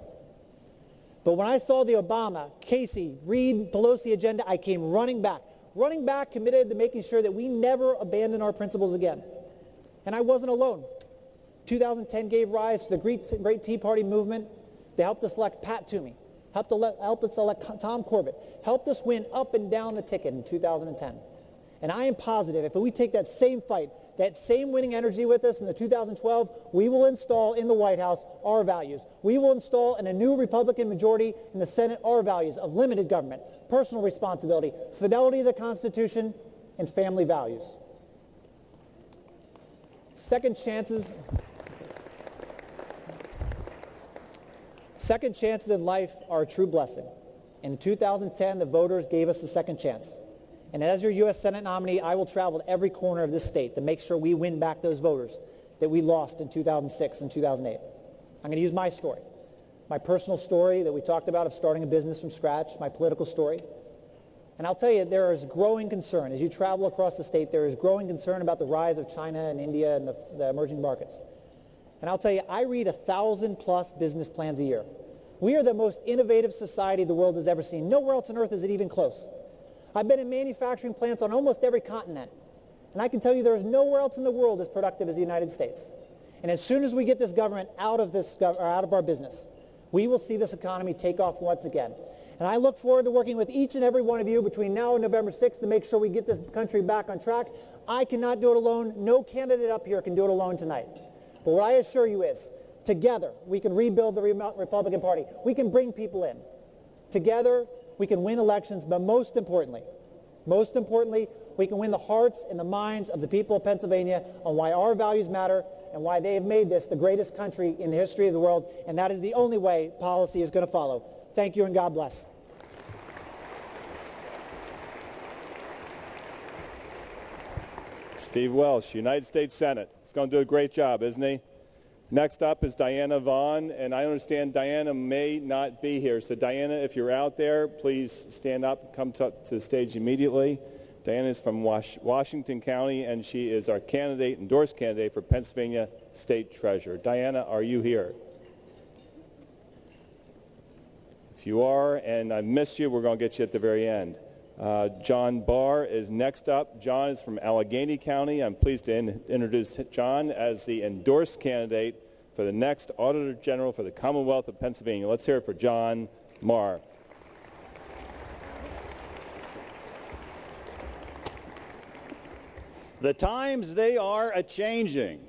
But when I saw the Obama, Casey, Reid, Pelosi agenda, I came running back, committed to making sure that we never abandon our principles again. And I wasn't alone. 2010 gave rise to the Great Tea Party movement. They helped us elect Pat Toomey, helped us elect Tom Corbett, helped us win up and down the ticket in 2010. And I am positive if we take that same fight, that same winning energy with us in the 2012, we will install in the White House our values. We will install in a new Republican majority in the Senate our values of limited government, personal responsibility, fidelity to the Constitution, and family values. Second chances in life are a true blessing. In 2010, the voters gave us a second chance. And as your U.S. Senate nominee, I will travel to every corner of this state to make sure we win back those voters that we lost in 2006 and 2008. I'm going to use my story, my personal story that we talked about of starting a business from scratch, my political story. And I'll tell you, there is growing concern. As you travel across the state, there is growing concern about the rise of China and India and the emerging markets. And I'll tell you, I read 1,000+ business plans a year. We are the most innovative society the world has ever seen. Nowhere else on earth is it even close. I've been in manufacturing plants on almost every continent. And I can tell you there is nowhere else in the world as productive as the United States. And as soon as we get this government out of our business, we will see this economy take off once again. And I look forward to working with each and every one of you between now and November 6th to make sure we get this country back on track. I cannot do it alone. No candidate up here can do it alone tonight. But what I assure you is, together, we can rebuild the Republican Party. We can bring people in. Together, we can win elections, but most importantly, we can win the hearts and the minds of the people of Pennsylvania on why our values matter and why they have made this the greatest country in the history of the world, and that is the only way policy is going to follow. Thank you, and God bless. Steve Welsh, United States Senate. He's going to do a great job, isn't he? Next up is Diana Vaughn, and I understand Diana may not be here. So Diana, if you're out there, please stand up, come to the stage immediately. Diana is from Washington County, and she is our endorsed candidate for Pennsylvania State Treasurer. Diana, are you here? If you are, and I missed you, we're going to get you at the very end. John Barr is next up. John is from Allegheny County. I'm pleased to introduce John as the endorsed candidate for the next Auditor General for the Commonwealth of Pennsylvania. Let's hear it for John Marr. The times, they are a-changing.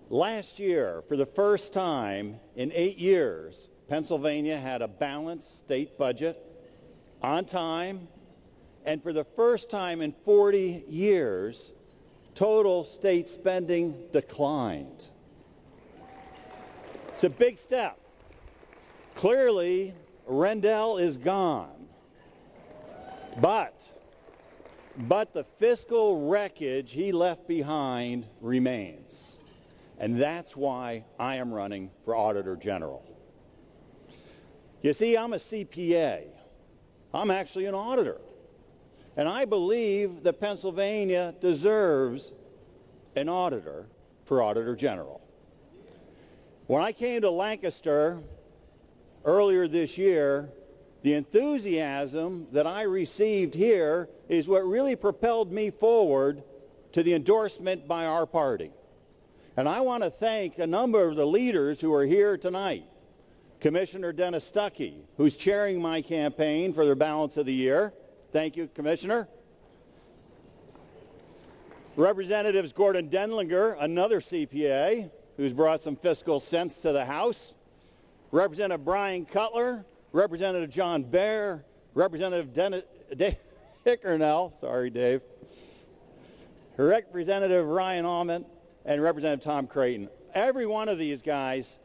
Last year, for the first time in 8 years, Pennsylvania had a balanced state budget on time, and for the first time in 40 years, total state spending declined. It's a big step. Clearly, Rendell is gone. But the fiscal wreckage he left behind remains. And that's why I am running for Auditor General. You see, I'm a CPA. I'm actually an auditor. And I believe that Pennsylvania deserves an auditor for Auditor General. When I came to Lancaster earlier this year, the enthusiasm that I received here is what really propelled me forward to the endorsement by our party. And I want to thank a number of the leaders who are here tonight. Commissioner Dennis Stuckey, who's chairing my campaign for the balance of the year. Thank you, Commissioner. Representatives Gordon Denlinger, another CPA, who's brought some fiscal sense to the House. Representative Brian Cutler, Representative John Baer, Representative Dave Hickernell, sorry, Dave, Representative Ryan Almond, and Representative Tom Creighton. Every one of these guys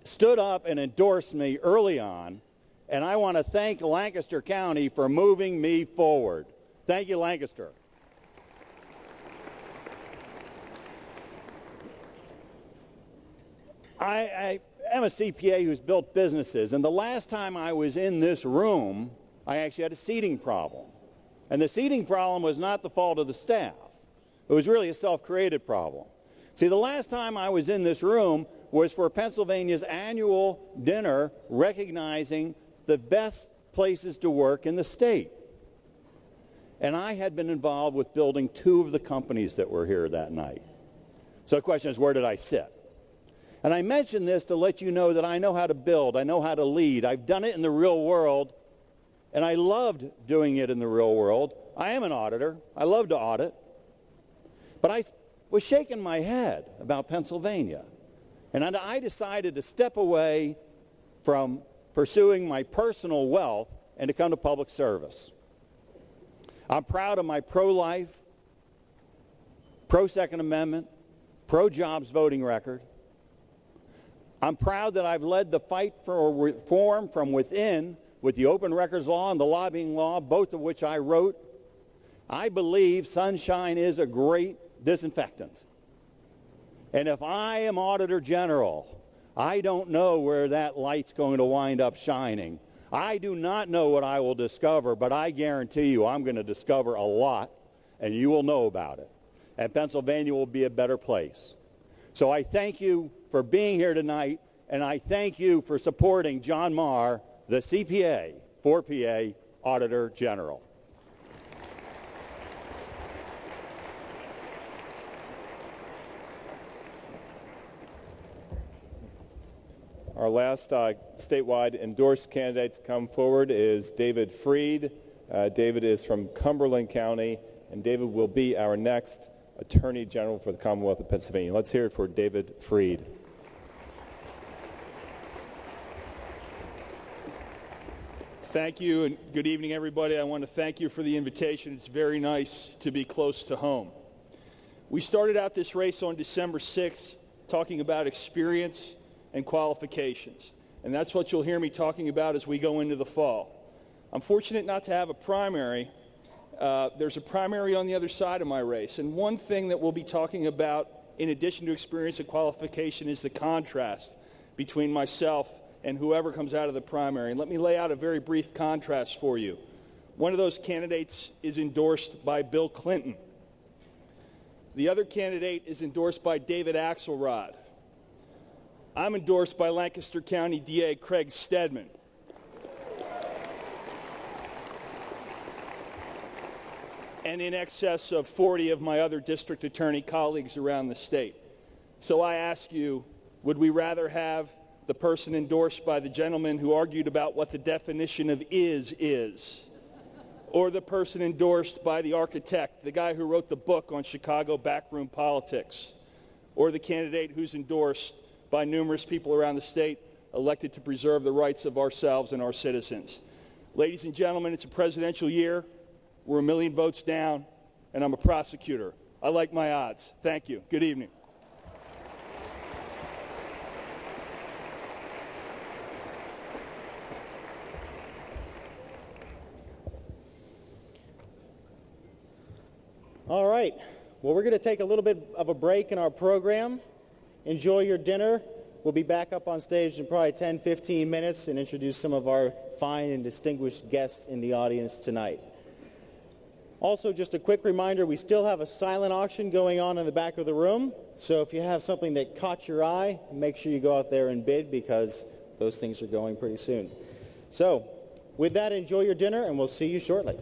stood up and endorsed me early on, and I want to thank Lancaster County for moving me forward. Thank you, Lancaster. I am a CPA who's built businesses, and the last time I was in this room, I actually had a seating problem. And the seating problem was not the fault of the staff. It was really a self-created problem. See, the last time I was in this room was for Pennsylvania's annual dinner recognizing the best places to work in the state. And I had been involved with building 2 of the companies that were here that night. So the question is, where did I sit? And I mention this to let you know that I know how to build, I know how to lead. I've done it in the real world, and I loved doing it in the real world. I am an auditor. I love to audit. But I was shaking my head about Pennsylvania. And I decided to step away from pursuing my personal wealth and to come to public service. I'm proud of my pro-life, pro-Second Amendment, pro-jobs voting record. I'm proud that I've led the fight for reform from within with the open records law and the lobbying law, both of which I wrote. I believe sunshine is a great disinfectant. And if I am Auditor General, I don't know where that light's going to wind up shining. I do not know what I will discover, but I guarantee you I'm going to discover a lot, and you will know about it. And Pennsylvania will be a better place. So I thank you for being here tonight, and I thank you for supporting John Marr, the CPA, 4PA Auditor General. Our last statewide endorsed candidate to come forward is David Freed. David is from Cumberland County, and David will be our next Attorney General for the Commonwealth of Pennsylvania. Let's hear it for David Freed. Thank you, and good evening, everybody. I want to thank you for the invitation. It's very nice to be close to home. We started out this race on December 6th talking about experience and qualifications, and that's what you'll hear me talking about as we go into the fall. I'm fortunate not to have a primary. There's a primary on the other side of my race, and one thing that we'll be talking about in addition to experience and qualification is the contrast between myself and whoever comes out of the primary. And let me lay out a very brief contrast for you. One of those candidates is endorsed by Bill Clinton. The other candidate is endorsed by David Axelrod. I'm endorsed by Lancaster County DA Craig Stedman. and in excess of 40 of my other district attorney colleagues around the state. So I ask you, would we rather have the person endorsed by the gentleman who argued about what the definition of is, or the person endorsed by the architect, the guy who wrote the book on Chicago backroom politics, or the candidate who's endorsed by numerous people around the state elected to preserve the rights of ourselves and our citizens? Ladies and gentlemen, it's a presidential year. We're 1 million votes down, and I'm a prosecutor. I like my odds. Thank you. Good evening. All right. Well, we're going to take a little bit of a break in our program. Enjoy your dinner. We'll be back up on stage in probably 10, 15 minutes and introduce some of our fine and distinguished guests in the audience tonight. Also, just a quick reminder, we still have a silent auction going on in the back of the room. So if you have something that caught your eye, make sure you go out there and bid, because those things are going pretty soon. So with that, enjoy your dinner, and we'll see you shortly.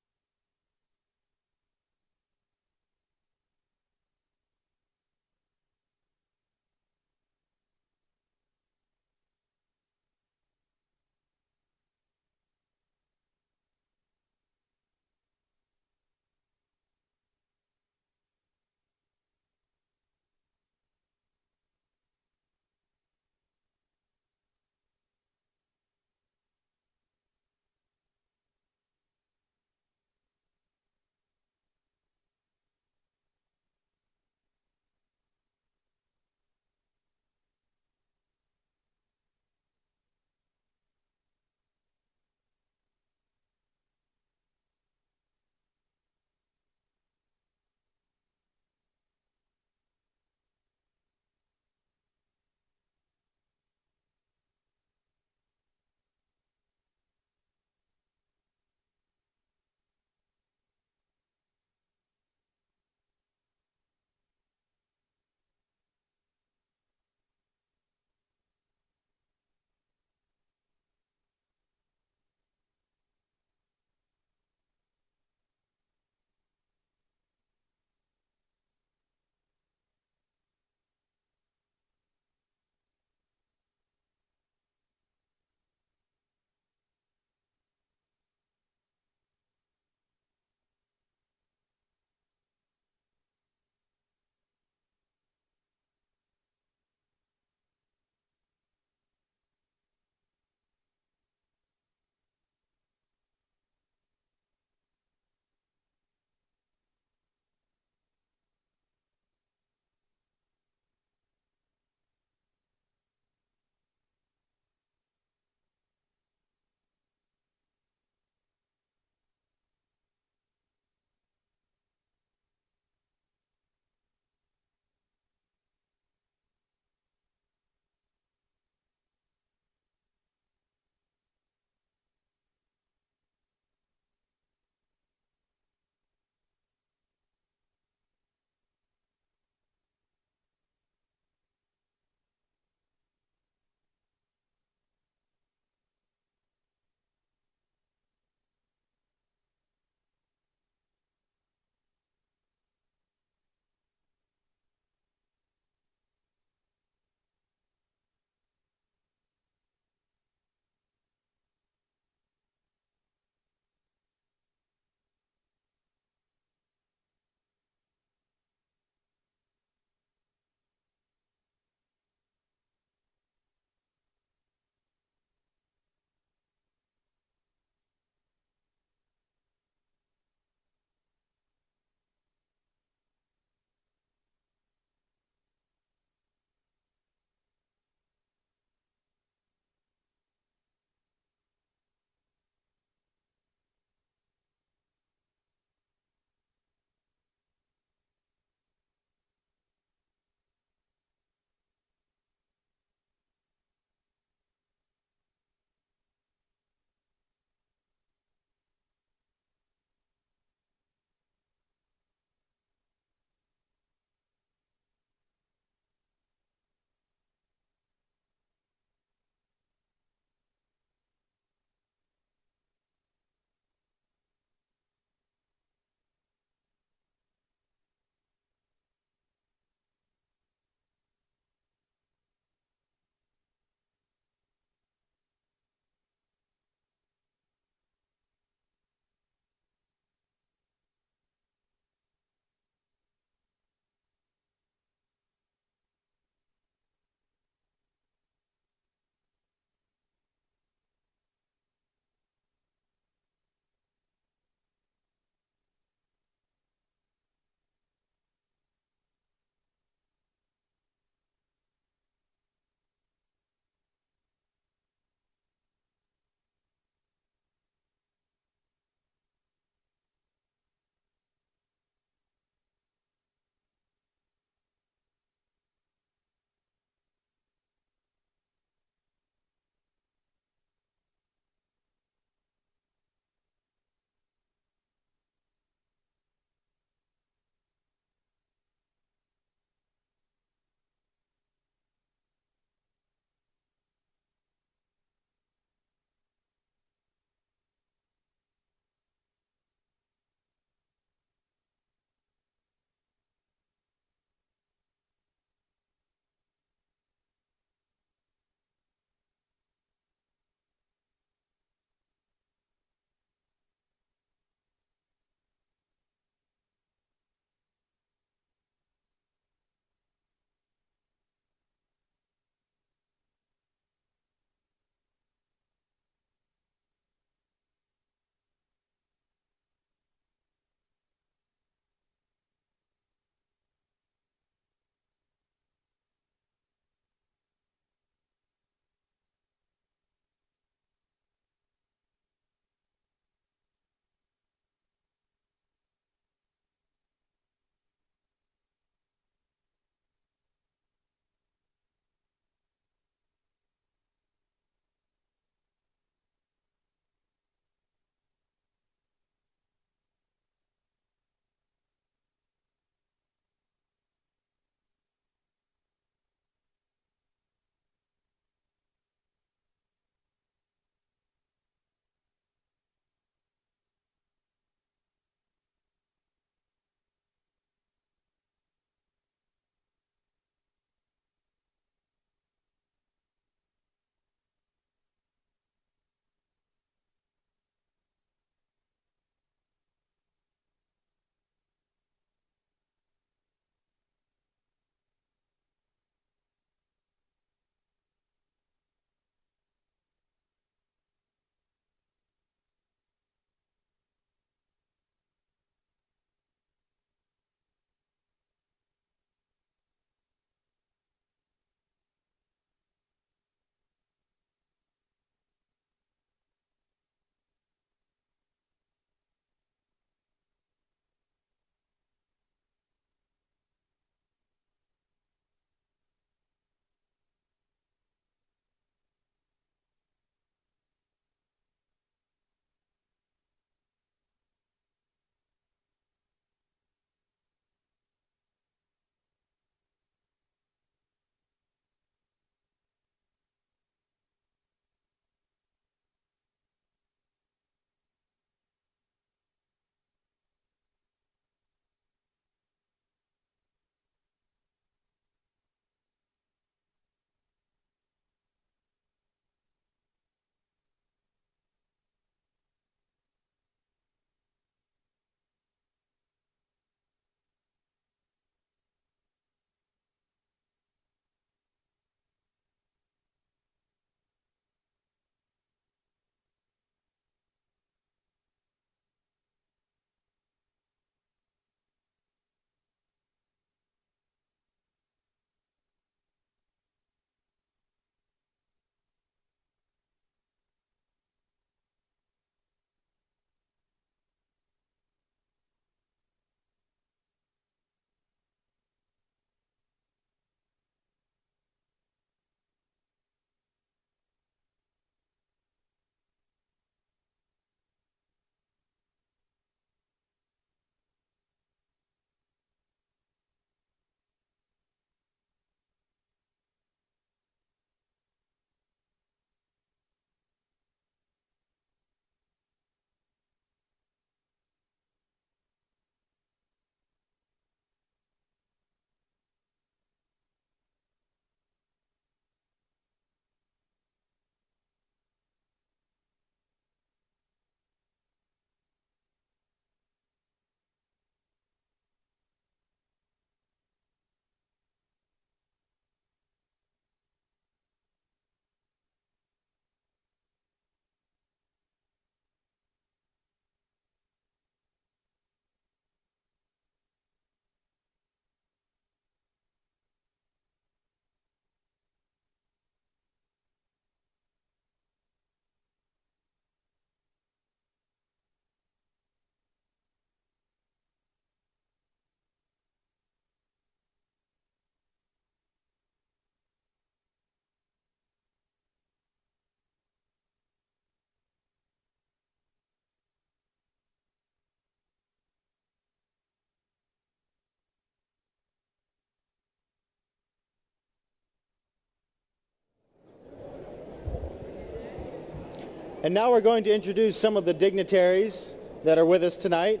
And now we're going to introduce some of the dignitaries that are with us tonight.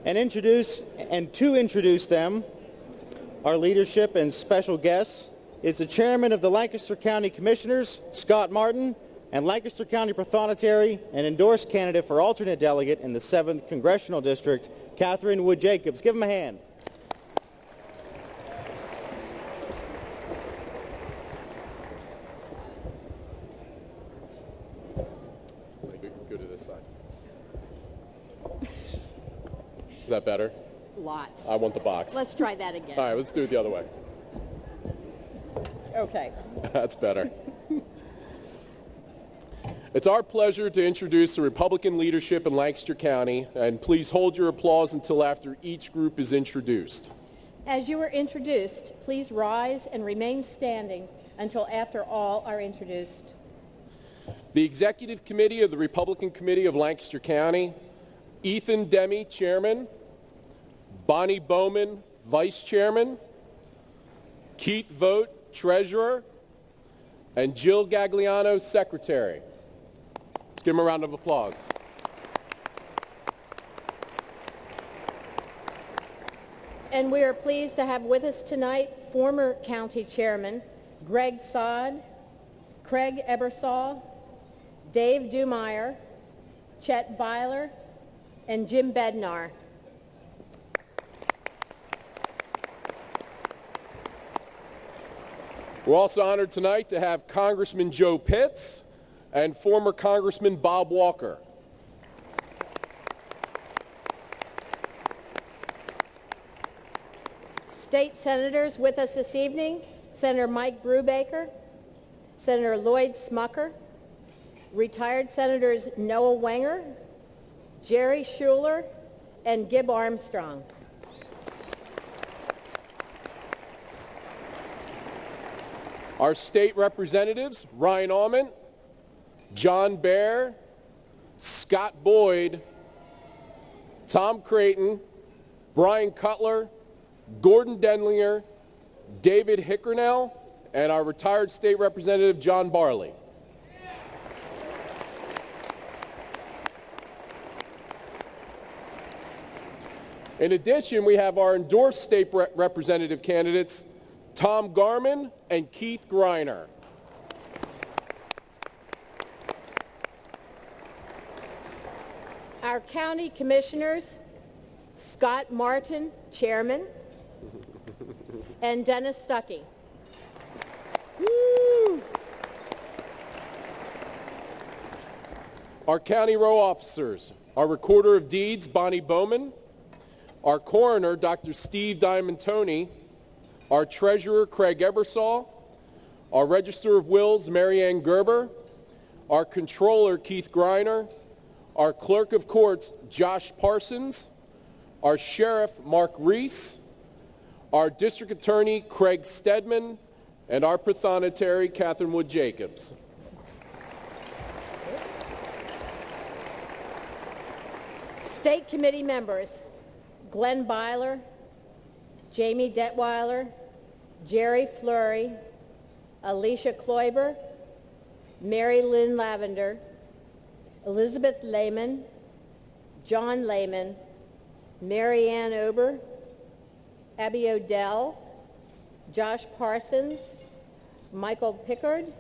And to introduce them, our leadership and special guests is the chairman of the Lancaster County Commissioners, Scott Martin, and Lancaster County Prothonotary and endorsed candidate for alternate delegate in the 7th Congressional District, Catherine Wood Jacobs. Give them a hand. Go to this side. Is that better? Lots. I want the box. Let's try that again. All right, let's do it the other way. Okay. That's better. It's our pleasure to introduce the Republican leadership in Lancaster County, and please hold your applause until after each group is introduced. As you are introduced, please rise and remain standing until after all are introduced. The Executive Committee of the Republican Committee of Lancaster County, Ethan Demme, Chairman, Bonnie Bowman, Vice Chairman, Keith Vogt, Treasurer, and Jill Gagliano, Secretary. Let's give them a round of applause. And we are pleased to have with us tonight former county chairman Greg Sod, Craig Ebersol, Dave Dumeyer, Chet Byler, and Jim Bednar. We're also honored tonight to have Congressman Joe Pitts and former Congressman Bob Walker. State senators with us this evening, Senator Mike Brubaker, Senator Lloyd Smucker, retired Senators Noah Wenger, Jerry Schuler, and Gib Armstrong. Our state representatives, Ryan Aument, John Baer, Scott Boyd, Tom Creighton, Brian Cutler, Gordon Denlinger, David Hickernell, and our retired state representative, John Barley. In addition, we have our endorsed state representative candidates, Tom Garman and Keith Greiner. Our county commissioners, Scott Martin, chairman, and Dennis Stuckey. Woo! Our county row officers, our recorder of deeds, Bonnie Bowman, our coroner, Dr. Steve Diamantoni, our treasurer, Craig Ebersol, our register of wills, Marianne Gerber, our controller, Keith Greiner, our clerk of courts, Josh Parsons, our sheriff, Mark Reese, our district attorney, Craig Stedman, and our prothonotary, Catherine Wood Jacobs. State committee members, Glenn Byler, Jamie Detweiler, Jerry Fleury, Alicia Kloiber, Mary Lynn Lavender, Elizabeth Lehman, John Lehman, Mary Ann Ober, Abby Odell, Josh Parsons, Michael Pickard,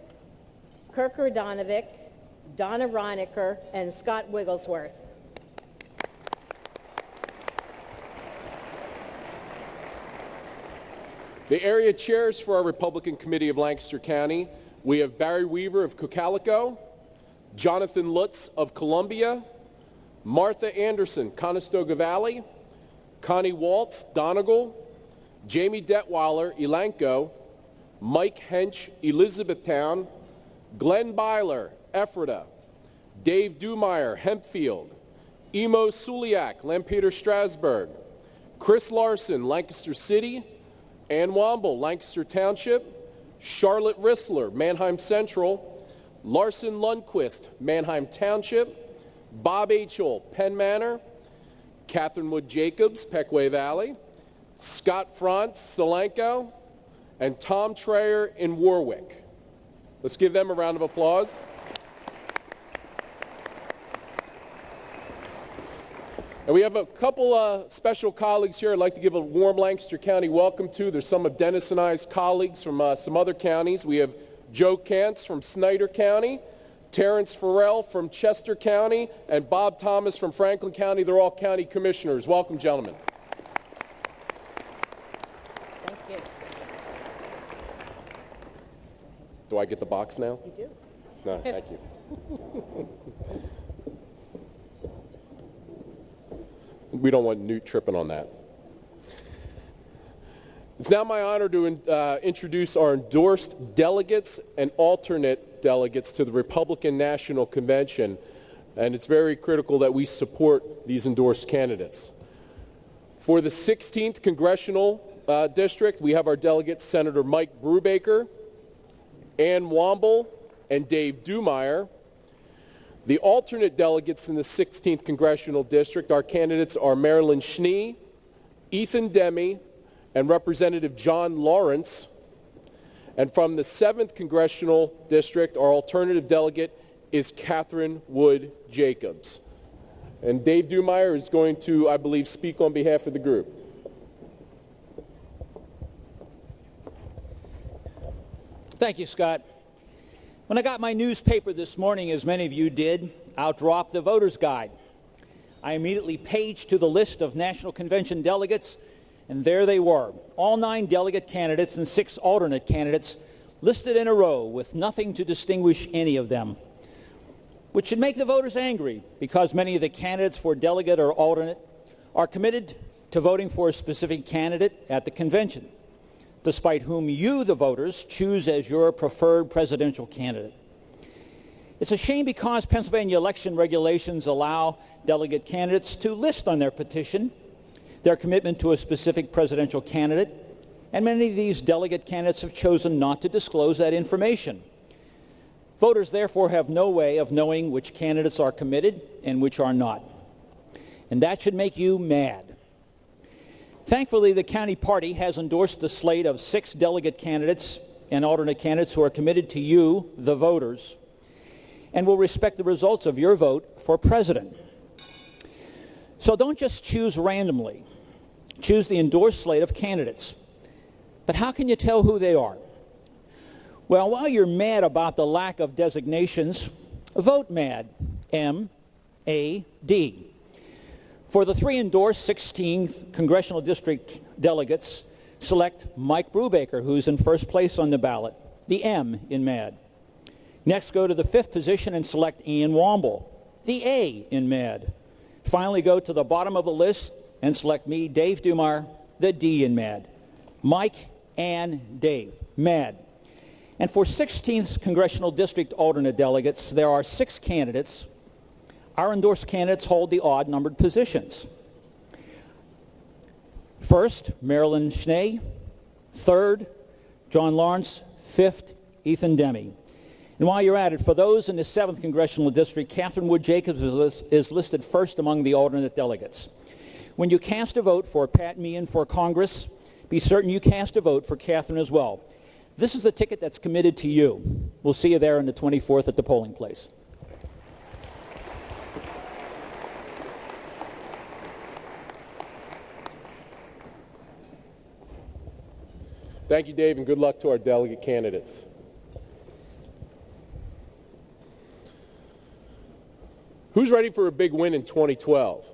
Kirk Radonovic, Donna Reinecker, and Scott Wigglesworth. The area chairs for our Republican Committee of Lancaster County, we have Barry Weaver of Cocalico, Jonathan Lutz of Columbia, Martha Anderson, Conestoga Valley, Connie Waltz, Donegal, Jamie Detweiler, Elanco, Mike Hench, Elizabethtown, Glenn Byler, Ephrata, Dave Dumeyer, Hempfield, Emo Suliak, Lampeter Strasburg, Chris Larson, Lancaster City, Ann Womble, Lancaster Township, Charlotte Rissler, Manheim Central, Larson Lundquist, Manheim Township, Bob Achel, Penn Manor, Catherine Wood Jacobs, Pequay Valley, Scott Frantz, Solanco, and Tom Trayer in Warwick. Let's give them a round of applause. And we have a couple special colleagues here I'd like to give a warm Lancaster County welcome to. There's some of Dennis and I's colleagues from some other counties. We have Joe Kantz from Snyder County, Terrence Farrell from Chester County, and Bob Thomas from Franklin County. They're all county commissioners. Welcome, gentlemen. Thank you. Do I get the box now? You do. No, thank you. We don't want Newt tripping on that. It's now my honor to introduce our endorsed delegates and alternate delegates to the Republican National Convention, and it's very critical that we support these endorsed candidates. For the 16th Congressional District, we have our delegates Senator Mike Brubaker, Ann Womble, and Dave Dumeier. The alternate delegates in the 16th Congressional District, our candidates are Marilyn Schnee, Ethan Demme, and Representative John Lawrence. And from the 7th Congressional District, our alternative delegate is Catherine Wood Jacobs. And Dave Dumeier is going to, I believe, speak on behalf of the group. Thank you, Scott. When I got my newspaper this morning, as many of you did, out dropped the voter's guide. I immediately paged to the list of National Convention delegates, and there they were, all 9 delegate candidates and 6 alternate candidates listed in a row with nothing to distinguish any of them, which should make the voters angry because many of the candidates for delegate or alternate are committed to voting for a specific candidate at the convention, despite whom you, the voters, choose as your preferred presidential candidate. It's a shame because Pennsylvania election regulations allow delegate candidates to list on their petition their commitment to a specific presidential candidate, and many of these delegate candidates have chosen not to disclose that information. Voters therefore have no way of knowing which candidates are committed and which are not. And that should make you mad. Thankfully, the county party has endorsed a slate of 6 delegate candidates and alternate candidates who are committed to you, the voters, and will respect the results of your vote for president. So don't just choose randomly. Choose the endorsed slate of candidates. But how can you tell who they are? Well, while you're mad about the lack of designations, vote MAD, M-A-D. For the 3 endorsed 16th Congressional District delegates, select Mike Brubaker, who's in first place on the ballot, the M in MAD. Next, go to the 5th position and select Ann Womble, the A in MAD. Finally, go to the bottom of the list and select me, Dave Dumeier, the D in MAD. Mike, Ann, Dave, MAD. And for 16th Congressional District alternate delegates, there are 6 candidates. Our endorsed candidates hold the odd-numbered positions. First, Marilyn Schnee. 3rd, John Lawrence. 5th, Ethan Demme. And while you're at it, for those in the 7th Congressional District, Catherine Wood Jacobs is listed first among the alternate delegates. When you cast a vote for Pat Meehan for Congress, be certain you cast a vote for Catherine as well. This is a ticket that's committed to you. We'll see you there on the 24th at the polling place. Thank you, Dave, and good luck to our delegate candidates. Who's ready for a big win in 2012?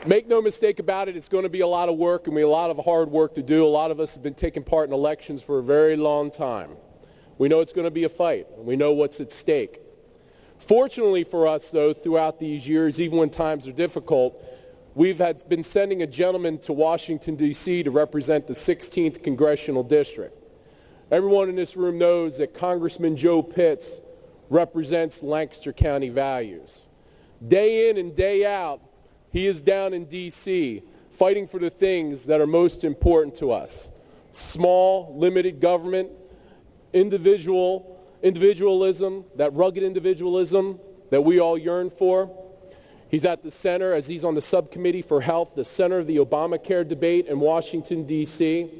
Make no mistake about it, it's going to be a lot of work and a lot of hard work to do. A lot of us have been taking part in elections for a very long time. We know it's going to be a fight, and we know what's at stake. Fortunately for us, though, throughout these years, even when times are difficult, we've been sending a gentleman to Washington, D.C. to represent the 16th Congressional District. Everyone in this room knows that Congressman Joe Pitts represents Lancaster County values. Day in and day out, he is down in D.C. fighting for the things that are most important to us. Small, limited government, individualism, that rugged individualism that we all yearn for. He's at the center, as he's on the subcommittee for health, the center of the Obamacare debate in Washington, D.C.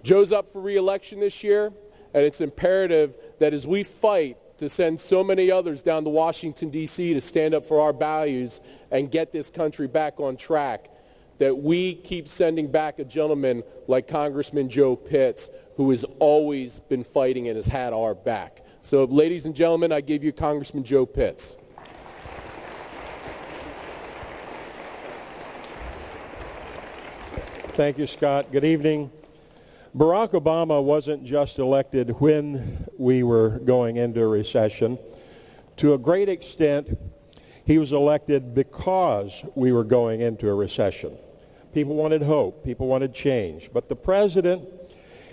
Joe's up for re-election this year, and it's imperative that as we fight to send so many others down to Washington, D.C. to stand up for our values and get this country back on track, that we keep sending back a gentleman like Congressman Joe Pitts, who has always been fighting and has had our back. So, ladies and gentlemen, I give you Congressman Joe Pitts. Thank you, Scott. Good evening. Barack Obama wasn't just elected when we were going into a recession. To a great extent, he was elected because we were going into a recession. People wanted hope. People wanted change. But the president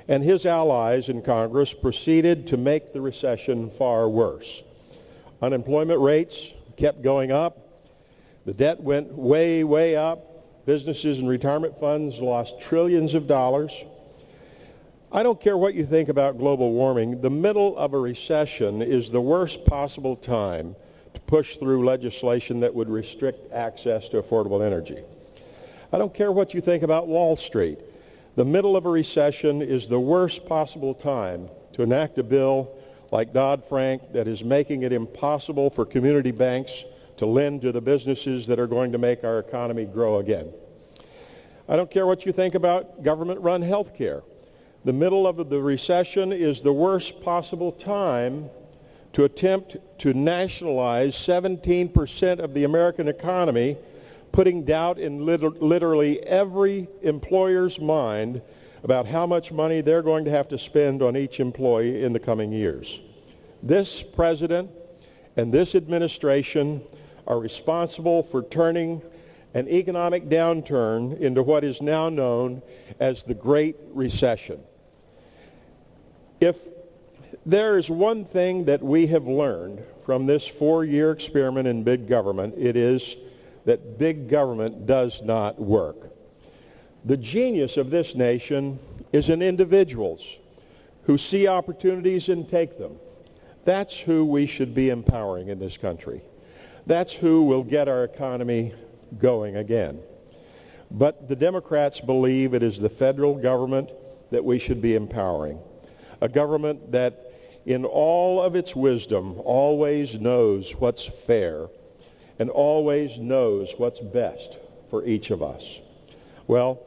and his allies in Congress proceeded to make the recession far worse. Unemployment rates kept going up. The debt went way, way up. Businesses and retirement funds lost trillions of dollars. I don't care what you think about global warming. The middle of a recession is the worst possible time to push through legislation that would restrict access to affordable energy. I don't care what you think about Wall Street. The middle of a recession is the worst possible time to enact a bill like Dodd-Frank that is making it impossible for community banks to lend to the businesses that are going to make our economy grow again. I don't care what you think about government-run health care. The middle of the recession is the worst possible time to attempt to nationalize 17% of the American economy, putting doubt in literally every employer's mind about how much money they're going to have to spend on each employee in the coming years. This president and this administration are responsible for turning an economic downturn into what is now known as the Great Recession. If there is one thing that we have learned from this 4-year experiment in big government, it is that big government does not work. The genius of this nation is in individuals who see opportunities and take them. That's who we should be empowering in this country. That's who will get our economy going again. But the Democrats believe it is the federal government that we should be empowering. A government that in all of its wisdom always knows what's fair and always knows what's best for each of us. Well,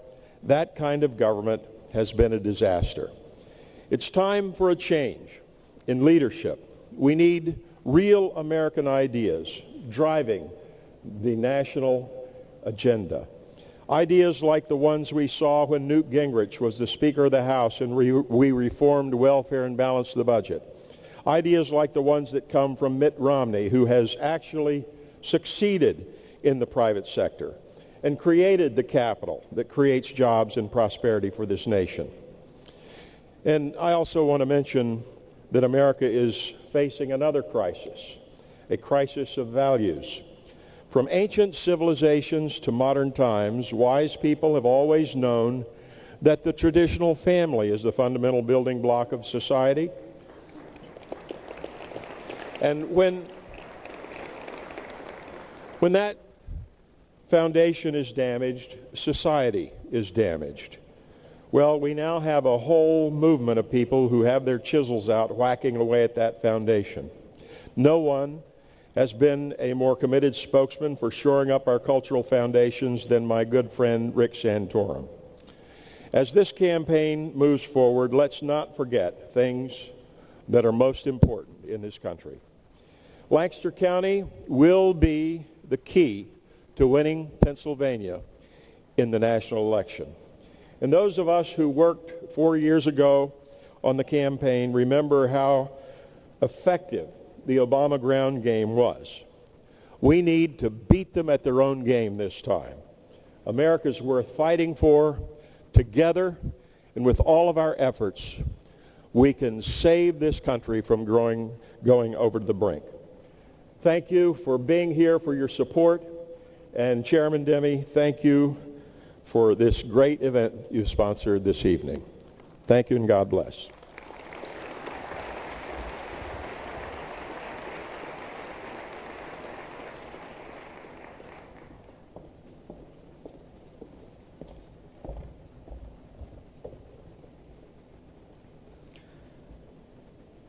that kind of government has been a disaster. It's time for a change in leadership. We need real American ideas driving the national agenda. Ideas like the ones we saw when Newt Gingrich was the Speaker of the House and we reformed welfare and balanced the budget. Ideas like the ones that come from Mitt Romney, who has actually succeeded in the private sector and created the capital that creates jobs and prosperity for this nation. And I also want to mention that America is facing another crisis, a crisis of values. From ancient civilizations to modern times, wise people have always known that the traditional family is the fundamental building block of society. And when that foundation is damaged, society is damaged. Well, we now have a whole movement of people who have their chisels out whacking away at that foundation. No one has been a more committed spokesman for shoring up our cultural foundations than my good friend Rick Santorum. As this campaign moves forward, let's not forget things that are most important in this country. Lancaster County will be the key to winning Pennsylvania in the national election. And those of us who worked 4 years ago on the campaign remember how effective the Obama ground game was. We need to beat them at their own game this time. America's worth fighting for. Together and with all of our efforts, we can save this country from going over the brink. Thank you for being here, for your support. And Chairman Demi, thank you for this great event you sponsored this evening. Thank you and God bless.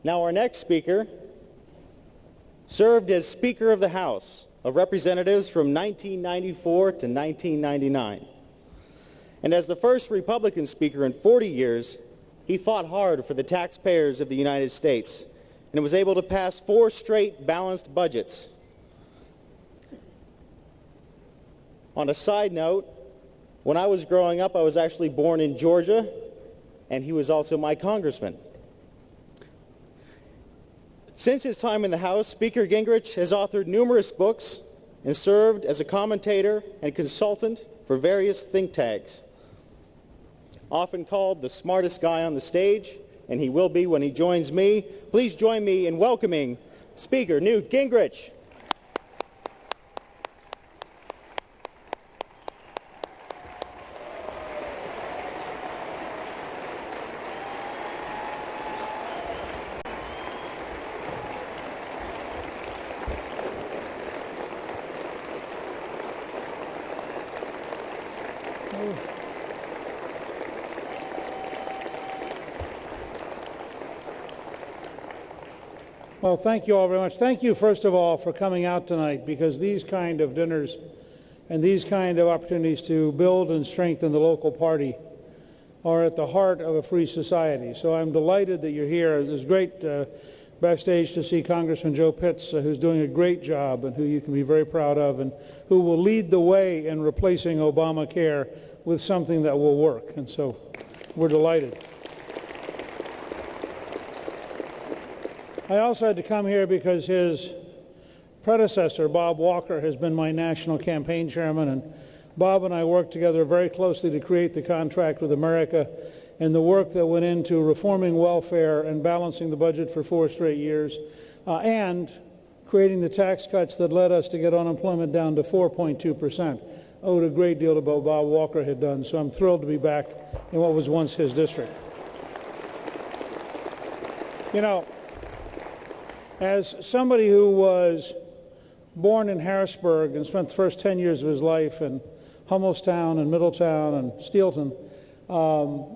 Now our next speaker served as Speaker of the House of Representatives from 1994 to 1999. And as the first Republican Speaker in 40 years, he fought hard for the taxpayers of the United States and was able to pass 4 straight balanced budgets. On a side note, when I was growing up, I was actually born in Georgia, and he was also my congressman. Since his time in the House, Speaker Gingrich has authored numerous books and served as a commentator and consultant for various think tanks. Often called the smartest guy on the stage, and he will be when he joins me. Please join me in welcoming Speaker Newt Gingrich. Well, thank you all very much. Thank you, first of all, for coming out tonight, because these kind of dinners and these kind of opportunities to build and strengthen the local party are at the heart of a free society. So I'm delighted that you're here. It was great backstage to see Congressman Joe Pitts, who's doing a great job and who you can be very proud of, and who will lead the way in replacing Obamacare with something that will work. And so we're delighted. I also had to come here because his predecessor, Bob Walker, has been my national campaign chairman, and Bob and I worked together very closely to create the Contract with America and the work that went into reforming welfare and balancing the budget for 4 straight years, and creating the tax cuts that led us to get unemployment down to 4.2%. Owed a great deal to what Bob Walker had done, so I'm thrilled to be back in what was once his district. You know, as somebody who was born in Harrisburg and spent the first 10 years of his life in Hummelstown and Middletown and Steelton,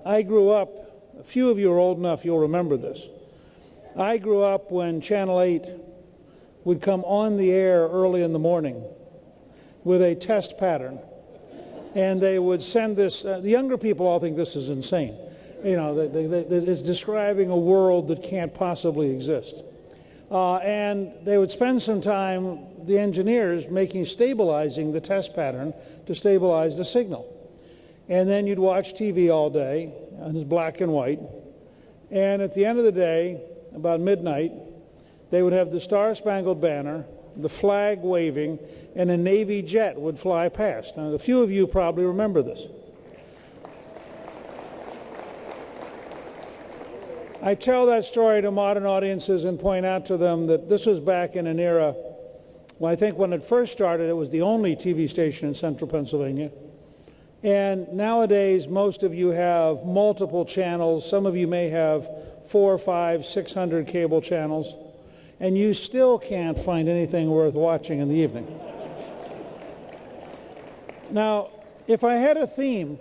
I grew up, a few of you are old enough, you'll remember this. I grew up when Channel 8 would come on the air early in the morning with a test pattern. And they would send this, the younger people all think this is insane. You know, it's describing a world that can't possibly exist. And they would spend some time, the engineers, stabilizing the test pattern to stabilize the signal. And then you'd watch TV all day, and it's black and white. And at the end of the day, about midnight, they would have the Star-Spangled Banner, the flag waving, and a Navy jet would fly past. Now, a few of you probably remember this. I tell that story to modern audiences and point out to them that this was back in an era, well, I think when it first started, it was the only TV station in central Pennsylvania. And nowadays, most of you have multiple channels. Some of you may have 400, 500, 600 cable channels, and you still can't find anything worth watching in the evening. Now, if I had a theme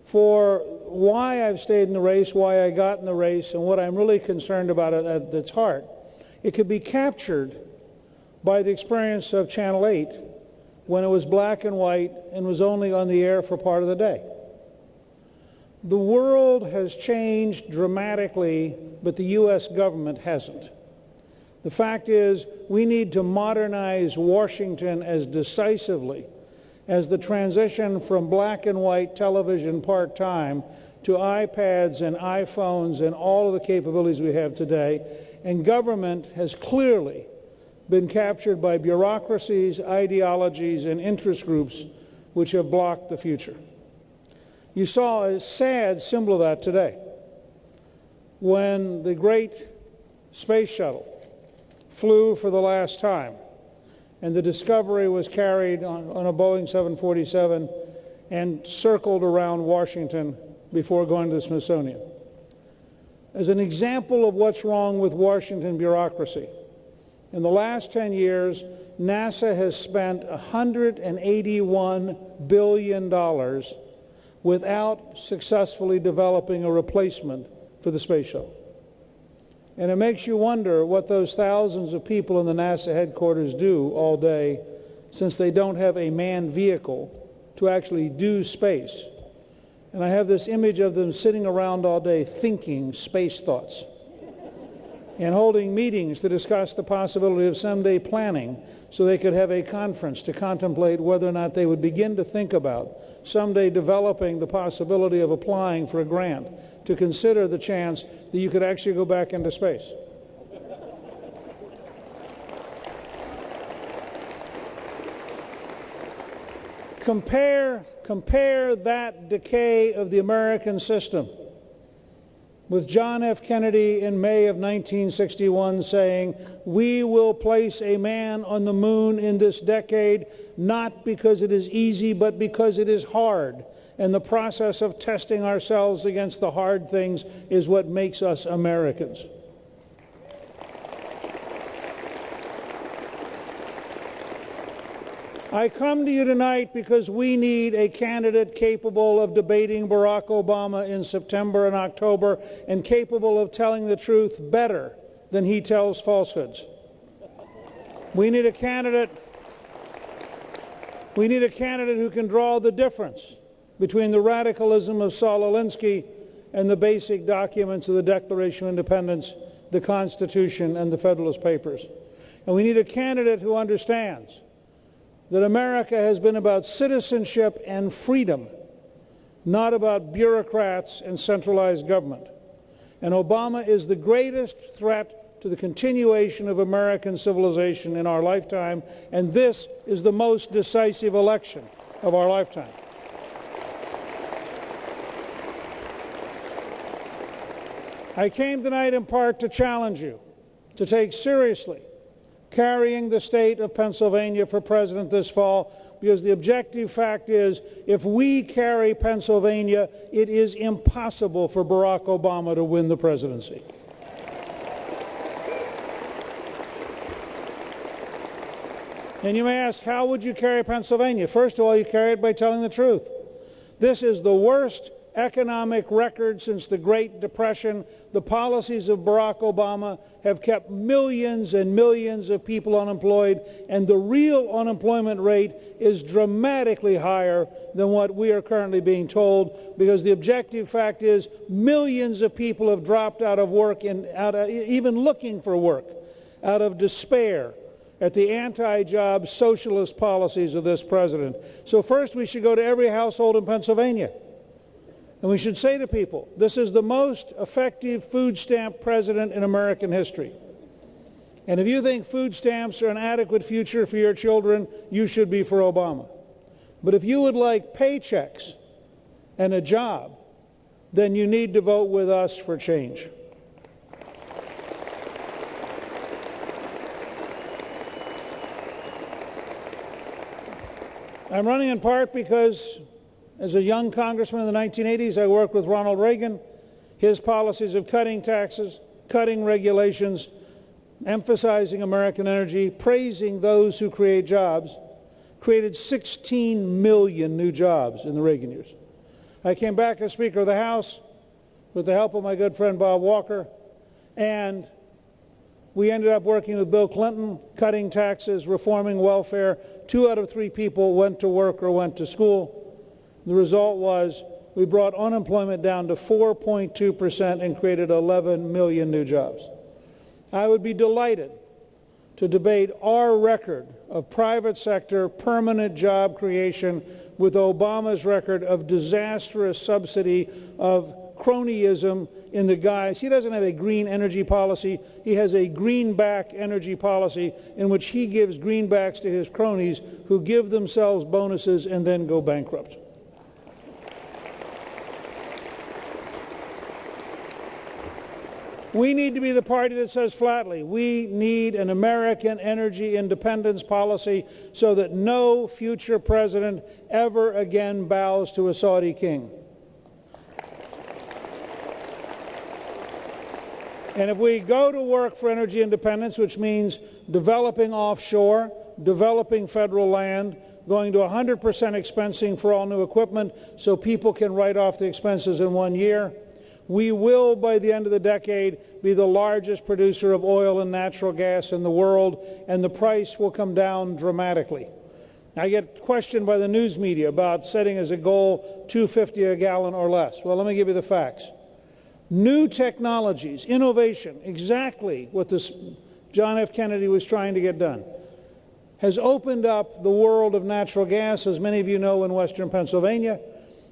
for why I've stayed in the race, why I got in the race, and what I'm really concerned about at its heart, it could be captured by the experience of Channel 8 when it was black and white and was only on the air for part of the day. The world has changed dramatically, but the U.S. government hasn't. The fact is, we need to modernize Washington as decisively as the transition from black and white television part-time to iPads and iPhones and all of the capabilities we have today. And government has clearly been captured by bureaucracies, ideologies, and interest groups which have blocked the future. You saw a sad symbol of that today when the great space shuttle flew for the last time, and the Discovery was carried on a Boeing 747 and circled around Washington before going to the Smithsonian. As an example of what's wrong with Washington bureaucracy, in the last 10 years, NASA has spent $181 billion without successfully developing a replacement for the space shuttle. And it makes you wonder what those thousands of people in the NASA headquarters do all day, since they don't have a manned vehicle to actually do space. And I have this image of them sitting around all day thinking space thoughts and holding meetings to discuss the possibility of someday planning so they could have a conference to contemplate whether or not they would begin to think about someday developing the possibility of applying for a grant to consider the chance that you could actually go back into space. Compare that decay of the American system with John F. Kennedy in May of 1961 saying, "We will place a man on the moon in this decade, not because it is easy, but because it is hard. And the process of testing ourselves against the hard things is what makes us Americans." I come to you tonight because we need a candidate capable of debating Barack Obama in September and October and capable of telling the truth better than he tells falsehoods. We need a candidate who can draw the difference between the radicalism of Saul Alinsky and the basic documents of the Declaration of Independence, the Constitution, and the Federalist Papers. And we need a candidate who understands that America has been about citizenship and freedom, not about bureaucrats and centralized government. And Obama is the greatest threat to the continuation of American civilization in our lifetime, and this is the most decisive election of our lifetime. I came tonight in part to challenge you to take seriously carrying the state of Pennsylvania for president this fall, because the objective fact is, if we carry Pennsylvania, it is impossible for Barack Obama to win the presidency. And you may ask, how would you carry Pennsylvania? First of all, you carry it by telling the truth. This is the worst economic record since the Great Depression. The policies of Barack Obama have kept millions and millions of people unemployed, and the real unemployment rate is dramatically higher than what we are currently being told, because the objective fact is millions of people have dropped out of work and even looking for work out of despair at the anti-job socialist policies of this president. So first we should go to every household in Pennsylvania. And we should say to people, this is the most effective food stamp president in American history. And if you think food stamps are an adequate future for your children, you should be for Obama. But if you would like paychecks and a job, then you need to vote with us for change. I'm running in part because as a young congressman in the 1980s, I worked with Ronald Reagan. His policies of cutting taxes, cutting regulations, emphasizing American energy, praising those who create jobs, created 16 million new jobs in the Reagan years. I came back as Speaker of the House with the help of my good friend Bob Walker, and we ended up working with Bill Clinton, cutting taxes, reforming welfare. 2 out of 3 people went to work or went to school. The result was we brought unemployment down to 4.2% and created 11 million new jobs. I would be delighted to debate our record of private sector permanent job creation with Obama's record of disastrous subsidy of cronyism in the guise. He doesn't have a green energy policy. He has a greenback energy policy in which he gives greenbacks to his cronies who give themselves bonuses and then go bankrupt. We need to be the party that says flatly, we need an American energy independence policy so that no future president ever again bows to a Saudi king. And if we go to work for energy independence, which means developing offshore, developing federal land, going to 100% expensing for all new equipment so people can write off the expenses in 1 year, We will, by the end of the decade, be the largest producer of oil and natural gas in the world, and the price will come down dramatically. I get questioned by the news media about setting as a goal $2.50 a gallon or less. Well, let me give you the facts. New technologies, innovation, exactly what this John F. Kennedy was trying to get done, has opened up the world of natural gas, as many of you know, in western Pennsylvania.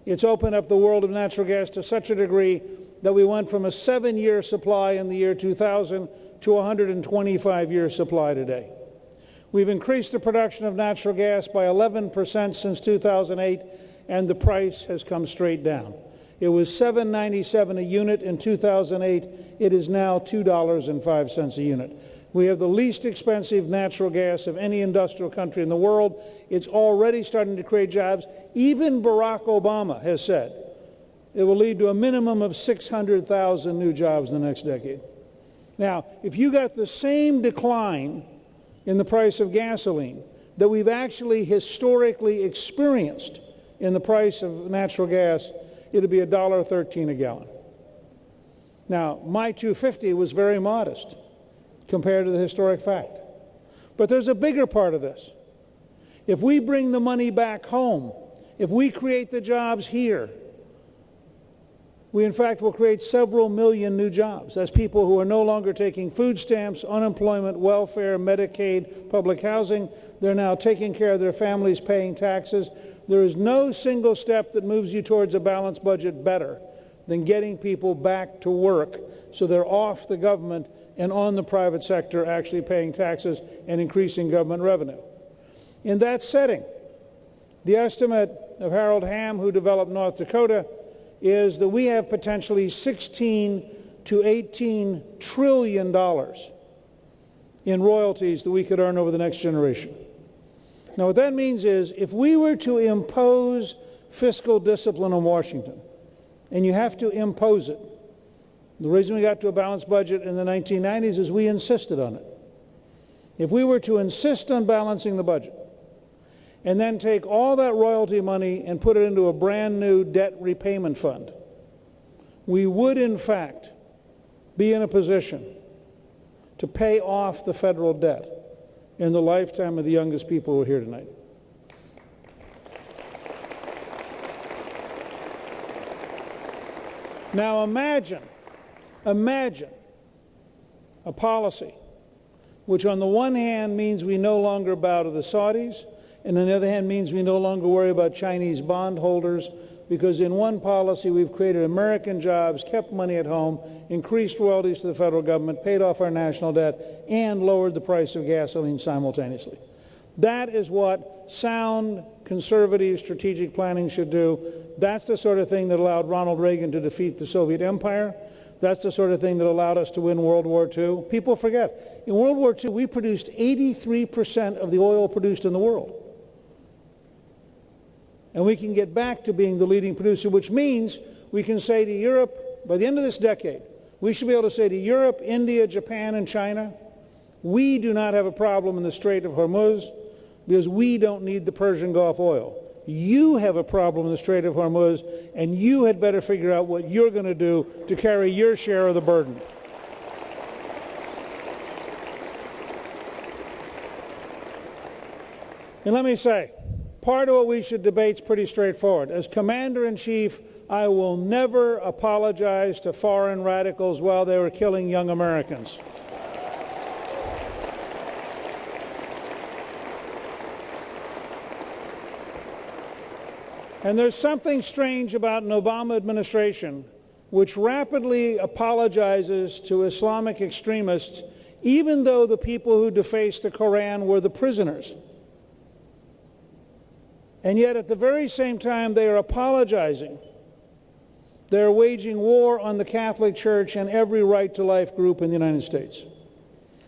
It's opened up the world of natural gas to such a degree that we went from a 7-year supply in the year 2000 to a 125-year supply today. We've increased the production of natural gas by 11% since 2008, and the price has come straight down. It was $7.97 a unit in 2008. It is now $2.05 a unit. We have the least expensive natural gas of any industrial country in the world. It's already starting to create jobs. Even Barack Obama has said it will lead to a minimum of 600,000 new jobs in the next decade. Now, if you got the same decline in the price of gasoline that we've actually historically experienced in the price of natural gas, it'll be $1.13 a gallon. Now, my $2.50 was very modest compared to the historic fact. But there's a bigger part of this. If we bring the money back home, if we create the jobs here, we in fact will create several million new jobs. That's people who are no longer taking food stamps, unemployment, welfare, Medicaid, public housing. They're now taking care of their families, paying taxes. There is no single step that moves you towards a balanced budget better than getting people back to work so they're off the government and on the private sector actually paying taxes and increasing government revenue. In that setting, the estimate of Harold Hamm, who developed North Dakota, is that we have potentially $16 to $18 trillion in royalties that we could earn over the next generation. Now, what that means is if we were to impose fiscal discipline on Washington, and you have to impose it, the reason we got to a balanced budget in the 1990s is we insisted on it. If we were to insist on balancing the budget and then take all that royalty money and put it into a brand new debt repayment fund, we would in fact be in a position to pay off the federal debt in the lifetime of the youngest people who are here tonight. Now imagine a policy which on the one hand means we no longer bow to the Saudis, and on the other hand means we no longer worry about Chinese bondholders, because in one policy we've created American jobs, kept money at home, increased royalties to the federal government, paid off our national debt, and lowered the price of gasoline simultaneously. That is what sound, conservative, strategic planning should do. That's the sort of thing that allowed Ronald Reagan to defeat the Soviet Empire. That's the sort of thing that allowed us to win World War II. People forget. In World War II, we produced 83% of the oil produced in the world. And we can get back to being the leading producer, which means we can say to Europe, by the end of this decade, we should be able to say to Europe, India, Japan, and China, we do not have a problem in the Strait of Hormuz because we don't need the Persian Gulf oil. You have a problem in the Strait of Hormuz, and you had better figure out what you're going to do to carry your share of the burden. And let me say, part of what we should debate is pretty straightforward. As Commander-in-Chief, I will never apologize to foreign radicals while they were killing young Americans. And there's something strange about an Obama administration which rapidly apologizes to Islamic extremists, even though the people who defaced the Koran were the prisoners. And yet at the very same time they are apologizing, they're waging war on the Catholic Church and every right to life group in the United States.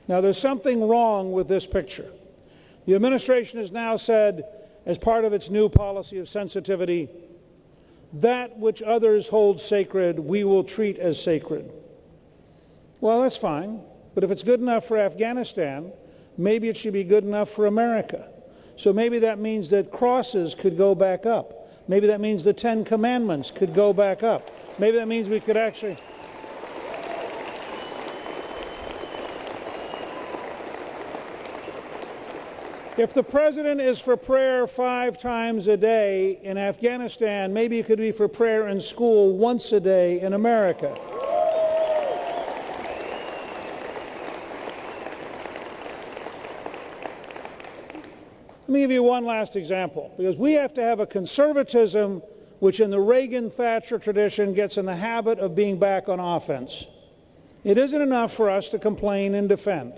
Now there's something wrong with this picture. The administration has now said, as part of its new policy of sensitivity, that which others hold sacred, we will treat as sacred. Well, that's fine, but if it's good enough for Afghanistan, maybe it should be good enough for America. So maybe that means that crosses could go back up. Maybe that means the Ten Commandments could go back up. Maybe that means we could actually... If the president is for prayer 5 times a day in Afghanistan, maybe it could be for prayer in school once a day in America. Let me give you one last example, because we have to have a conservatism which in the Reagan-Thatcher tradition gets in the habit of being back on offense. It isn't enough for us to complain and defend.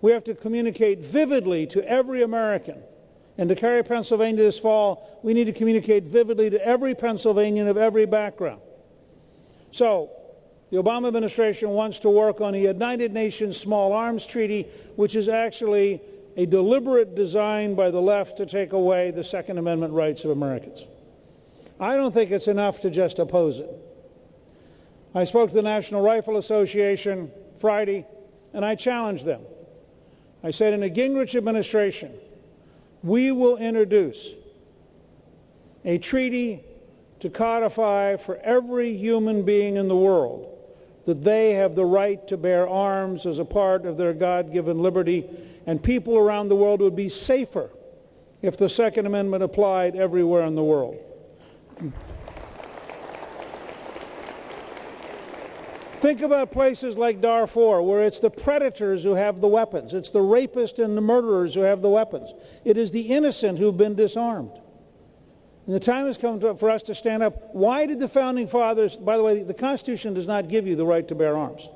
We have to communicate vividly to every American. And to carry Pennsylvania this fall, we need to communicate vividly to every Pennsylvanian of every background. So, the Obama administration wants to work on a United Nations Small Arms Treaty, which is actually a deliberate design by the left to take away the Second Amendment rights of Americans. I don't think it's enough to just oppose it. I spoke to the National Rifle Association Friday, and I challenged them. I said, in the Gingrich administration, we will introduce a treaty to codify for every human being in the world that they have the right to bear arms as a part of their God-given liberty, and people around the world would be safer if the Second Amendment applied everywhere in the world. Think about places like Darfur, where it's the predators who have the weapons. It's the rapists and the murderers who have the weapons. It is the innocent who've been disarmed. And the time has come for us to stand up. Why did the Founding Fathers, by the way, the Constitution does not give you the right to bear arms.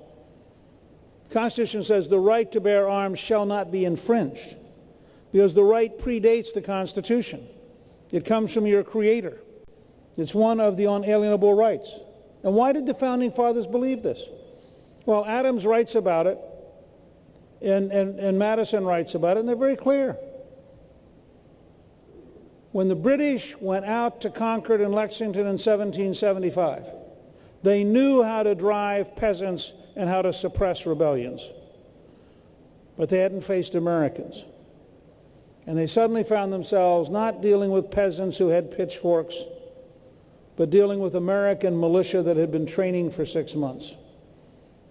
The Constitution says the right to bear arms shall not be infringed, because the right predates the Constitution. It comes from your Creator. It's one of the unalienable rights. And why did the Founding Fathers believe this? Well, Adams writes about it, and Madison writes about it, and they're very clear. When the British went out to Concord and Lexington in 1775, they knew how to drive peasants and how to suppress rebellions. But they hadn't faced Americans. And they suddenly found themselves not dealing with peasants who had pitchforks, but dealing with American militia that had been training for 6 months.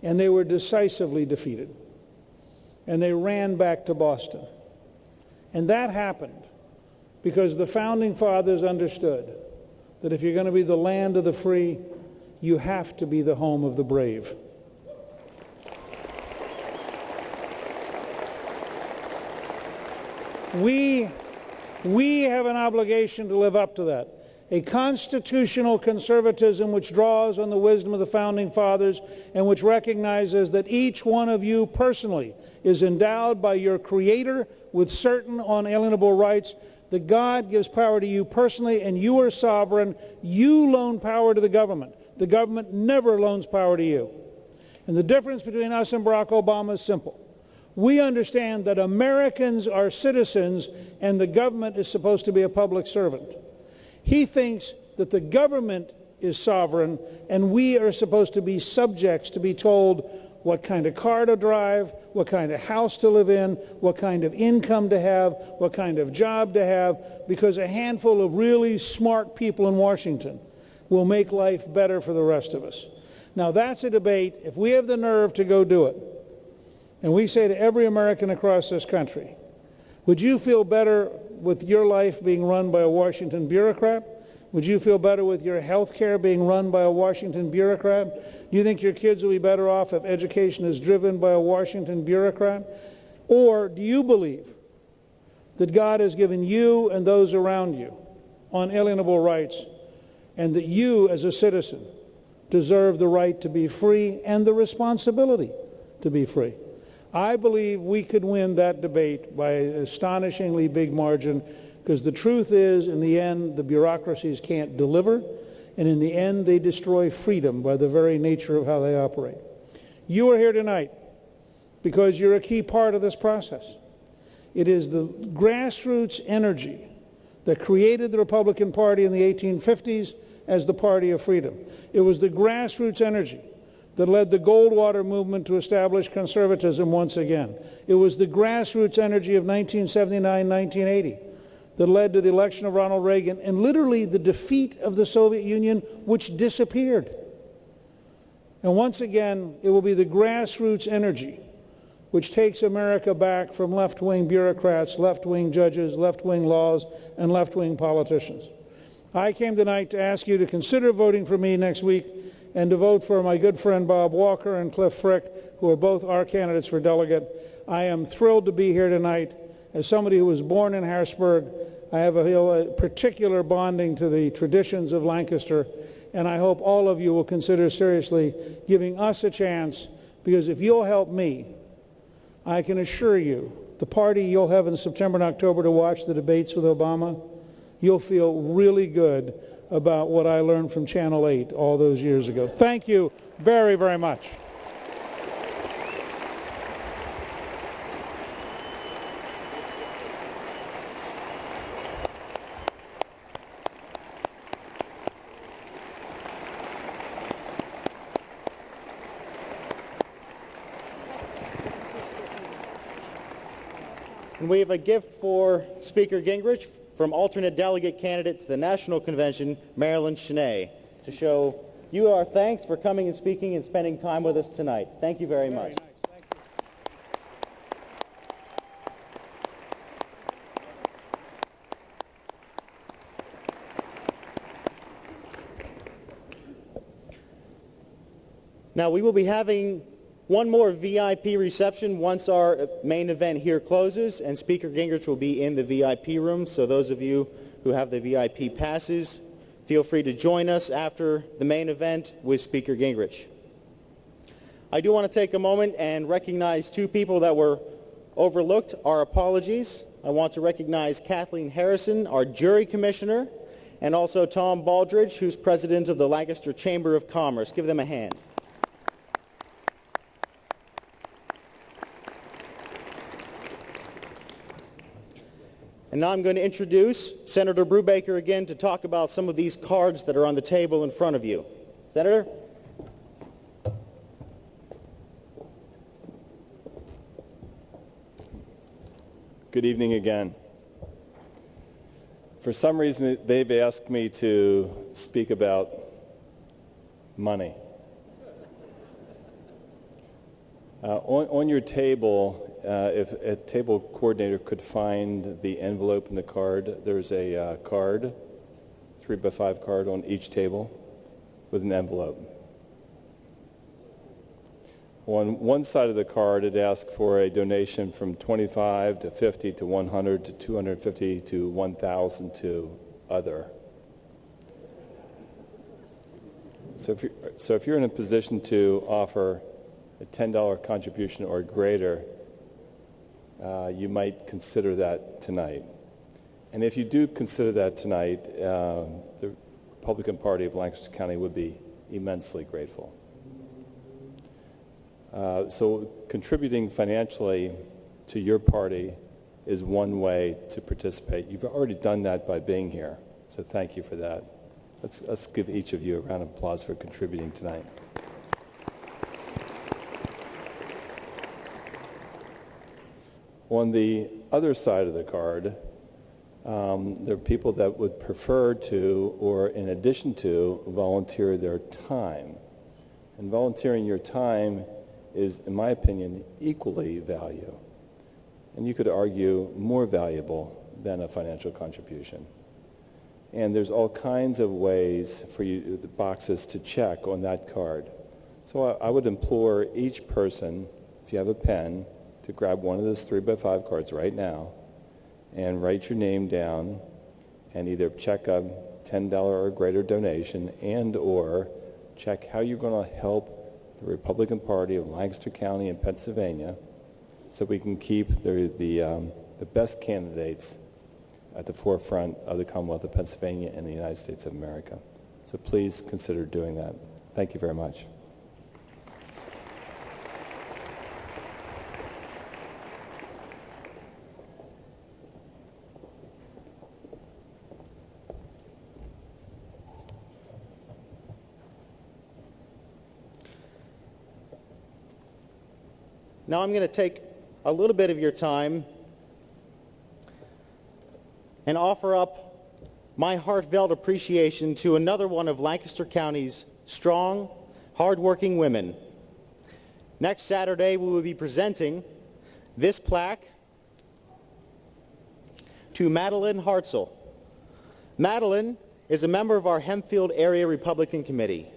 And they were decisively defeated. And they ran back to Boston. And that happened because the Founding Fathers understood that if you're going to be the land of the free, you have to be the home of the brave. We have an obligation to live up to that. A constitutional conservatism which draws on the wisdom of the Founding Fathers and which recognizes that each one of you personally is endowed by your Creator with certain unalienable rights, that God gives power to you personally and you are sovereign. You loan power to the government. The government never loans power to you. And the difference between us and Barack Obama is simple. We understand that Americans are citizens and the government is supposed to be a public servant. He thinks that the government is sovereign and we are supposed to be subjects to be told what kind of car to drive, what kind of house to live in, what kind of income to have, what kind of job to have, because a handful of really smart people in Washington will make life better for the rest of us. Now that's a debate. If we have the nerve to go do it, and we say to every American across this country, would you feel better with your life being run by a Washington bureaucrat? Would you feel better with your health care being run by a Washington bureaucrat? Do you think your kids will be better off if education is driven by a Washington bureaucrat? Or do you believe that God has given you and those around you unalienable rights, and that you as a citizen deserve the right to be free and the responsibility to be free? I believe we could win that debate by an astonishingly big margin, because the truth is, in the end, the bureaucracies can't deliver, and in the end, they destroy freedom by the very nature of how they operate. You are here tonight because you're a key part of this process. It is the grassroots energy that created the Republican Party in the 1850s as the party of freedom. It was the grassroots energy that led the Goldwater movement to establish conservatism once again. It was the grassroots energy of 1979-1980 that led to the election of Ronald Reagan and literally the defeat of the Soviet Union, which disappeared. And once again, it will be the grassroots energy which takes America back from left-wing bureaucrats, left-wing judges, left-wing laws, and left-wing politicians. I came tonight to ask you to consider voting for me next week and to vote for my good friend Bob Walker and Cliff Frick, who are both our candidates for delegate. I am thrilled to be here tonight. As somebody who was born in Harrisburg, I have a particular bonding to the traditions of Lancaster, and I hope all of you will consider seriously giving us a chance, because if you'll help me, I can assure you, the party you'll have in September and October to watch the debates with Obama, you'll feel really good about what I learned from Channel 8 all those years ago. Thank you very, very much. And we have a gift for Speaker Gingrich from alternate delegate candidate to the National Convention, Marilyn Cheney, to show you our thanks for coming and speaking and spending time with us tonight. Thank you very much. Nice. Thank you. Now, we will be having one more VIP reception once our main event here closes, and Speaker Gingrich will be in the VIP room. So those of you who have the VIP passes, feel free to join us after the main event with Speaker Gingrich. I do want to take a moment and recognize two people that were overlooked. Our apologies. I want to recognize Kathleen Harrison, our jury commissioner, and also Tom Baldridge, who's president of the Lancaster Chamber of Commerce. Give them a hand. And now I'm going to introduce Senator Brubaker again to talk about some of these cards that are on the table in front of you. Senator? Good evening again. For some reason, they've asked me to speak about money. On your table, if a table coordinator could find the envelope in the card, there's a card, 3x5 card on each table with an envelope. On one side of the card, it asks for a donation from 25 to 50 to 100 to 250 to 1,000 to other. So if you're in a position to offer a $10 contribution or greater, you might consider that tonight. And if you do consider that tonight, the Republican Party of Lancaster County would be immensely grateful. So contributing financially to your party is one way to participate. You've already done that by being here, so thank you for that. Let's give each of you a round of applause for contributing tonight. On the other side of the card, there are people that would prefer to, or in addition to, volunteer their time. And volunteering your time is, in my opinion, equally valuable. And you could argue more valuable than a financial contribution. And there's all kinds of ways for you, the boxes to check on that card. So I would implore each person, if you have a pen, to grab one of those 3x5 cards right now and write your name down and either check a $10 or greater donation and or check how you're going to help the Republican Party of Lancaster County and Pennsylvania so we can keep the best candidates at the forefront of the Commonwealth of Pennsylvania and the United States of America. So please consider doing that. Thank you very much. Now I'm going to take a little bit of your time and offer up my heartfelt appreciation to another one of Lancaster County's strong, hardworking women. Next Saturday, we will be presenting this plaque to Madeline Hartzell. Madeline is a member of our Hempfield Area Republican Committee.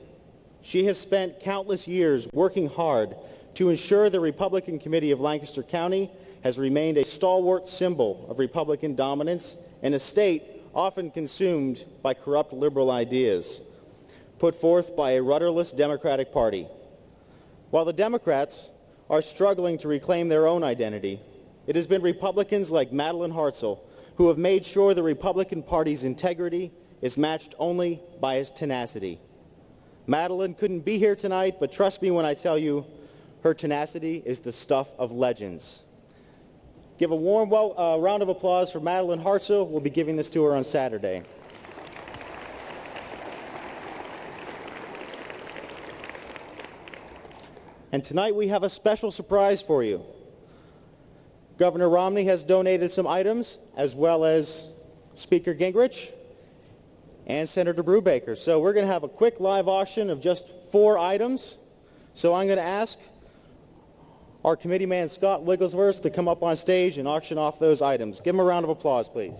She has spent countless years working hard to ensure the Republican Committee of Lancaster County has remained a stalwart symbol of Republican dominance in a state often consumed by corrupt liberal ideas put forth by a rudderless Democratic Party. While the Democrats are struggling to reclaim their own identity, it has been Republicans like Madeline Hartzell who have made sure the Republican Party's integrity is matched only by its tenacity. Madeline couldn't be here tonight, but trust me when I tell you, her tenacity is the stuff of legends. Give a warm round of applause for Madeline Hartzell. We'll be giving this to her on Saturday. And tonight we have a special surprise for you. Governor Romney has donated some items, as well as Speaker Gingrich and Senator Brubaker. So we're going to have a quick live auction of just 4 items. So I'm going to ask our committee man, Scott Wigglesworth, to come up on stage and auction off those items. Give him a round of applause, please.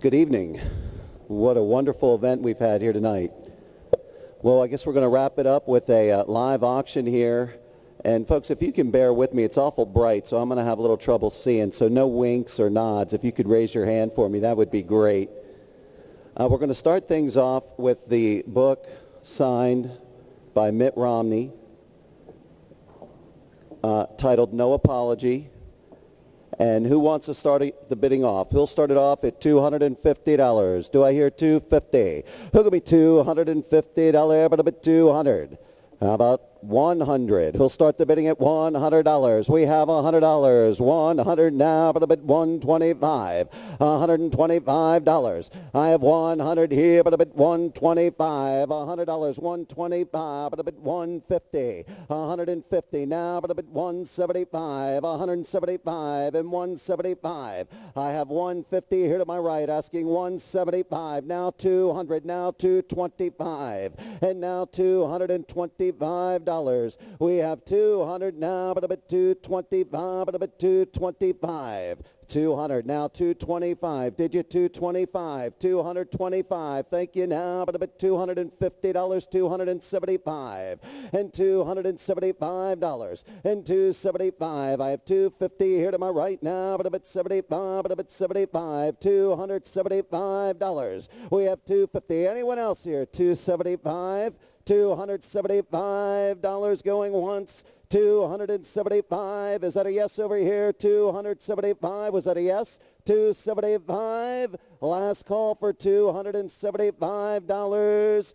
Good evening. What a wonderful event we've had here tonight. Well, I guess we're going to wrap it up with a live auction here. And folks, if you can bear with me, it's awful bright, so I'm going to have a little trouble seeing. So no winks or nods. If you could raise your hand for me, that would be great. We're going to start things off with the book signed by Mitt Romney, titled No Apology. And who wants to start the bidding off? Who'll start it off at $250. Do I hear $250? Who'll give me $250? But a bit $200. How about $100? Who'll start the bidding at $100? We have $100. $100 now, but a bit $125. $125. I have $100 here, but a bit $125. $100, $125, but a bit $150. $150 now, but a bit $175. $175 and $175. I have $150 here to my right, asking $175. Now $200. Now $225. And now $225. We have $200 now, but a bit $225, but a bit $225. $200 now, $225. Did you $225? $225. Thank you now, but a bit $250. $275 and $275 and $275. I have $250 here to my right now, but a bit $75, but a bit $75. $275. We have $250. Anyone else here? $275. $275 going once. $275. Is that a yes over here? $275. Was that a yes? $275. Last call for $275.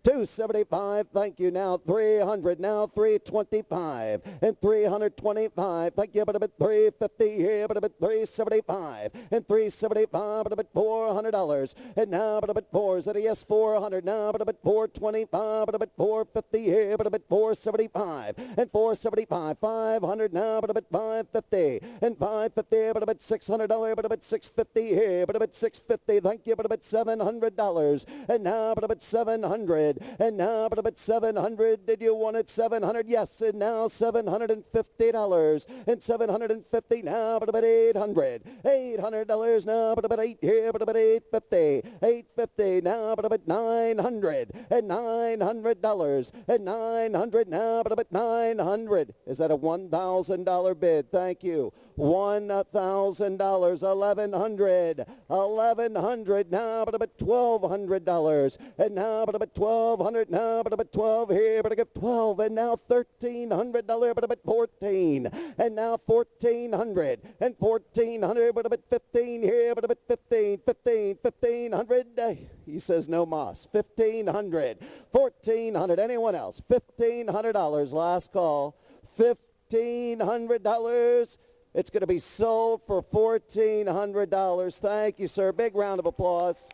$275. Thank you. Now $300. Now $325 and $325. Thank you. But a bit $350 here. But a bit $375 and $375. But a bit $400. And now but a bit $4. Is that a yes? $400 now. But a bit $425. But a bit $450 here. But a bit $475 and $475. $500 now. But a bit $550 and $550. But a bit $600. But a bit $650 here. But a bit $650. Thank you. But a bit $700. And now but a bit $700. And now but a bit $700. Did you want it $700? Yes. And now $750 and $750 now but a bit $800. $800 now but a bit $8 here but a bit $850. $850 now but a bit $900 and $900 and $900 now but a bit $900. Is that a $1,000 bid? Thank you. $1,000. $1,100. $1,100 now but a bit $1,200 and now but a bit $1,200 now but a bit $12 here but a bit $12 and now $1,300 but a bit $14 and now $1,400 and $1,400 but a bit $15 here but a bit $1,500. He says no mas. $1,500. $1,400. Anyone else? $1,500. Last call. $1,500. It's going to be sold for $1,400. Thank you, sir. Big round of applause.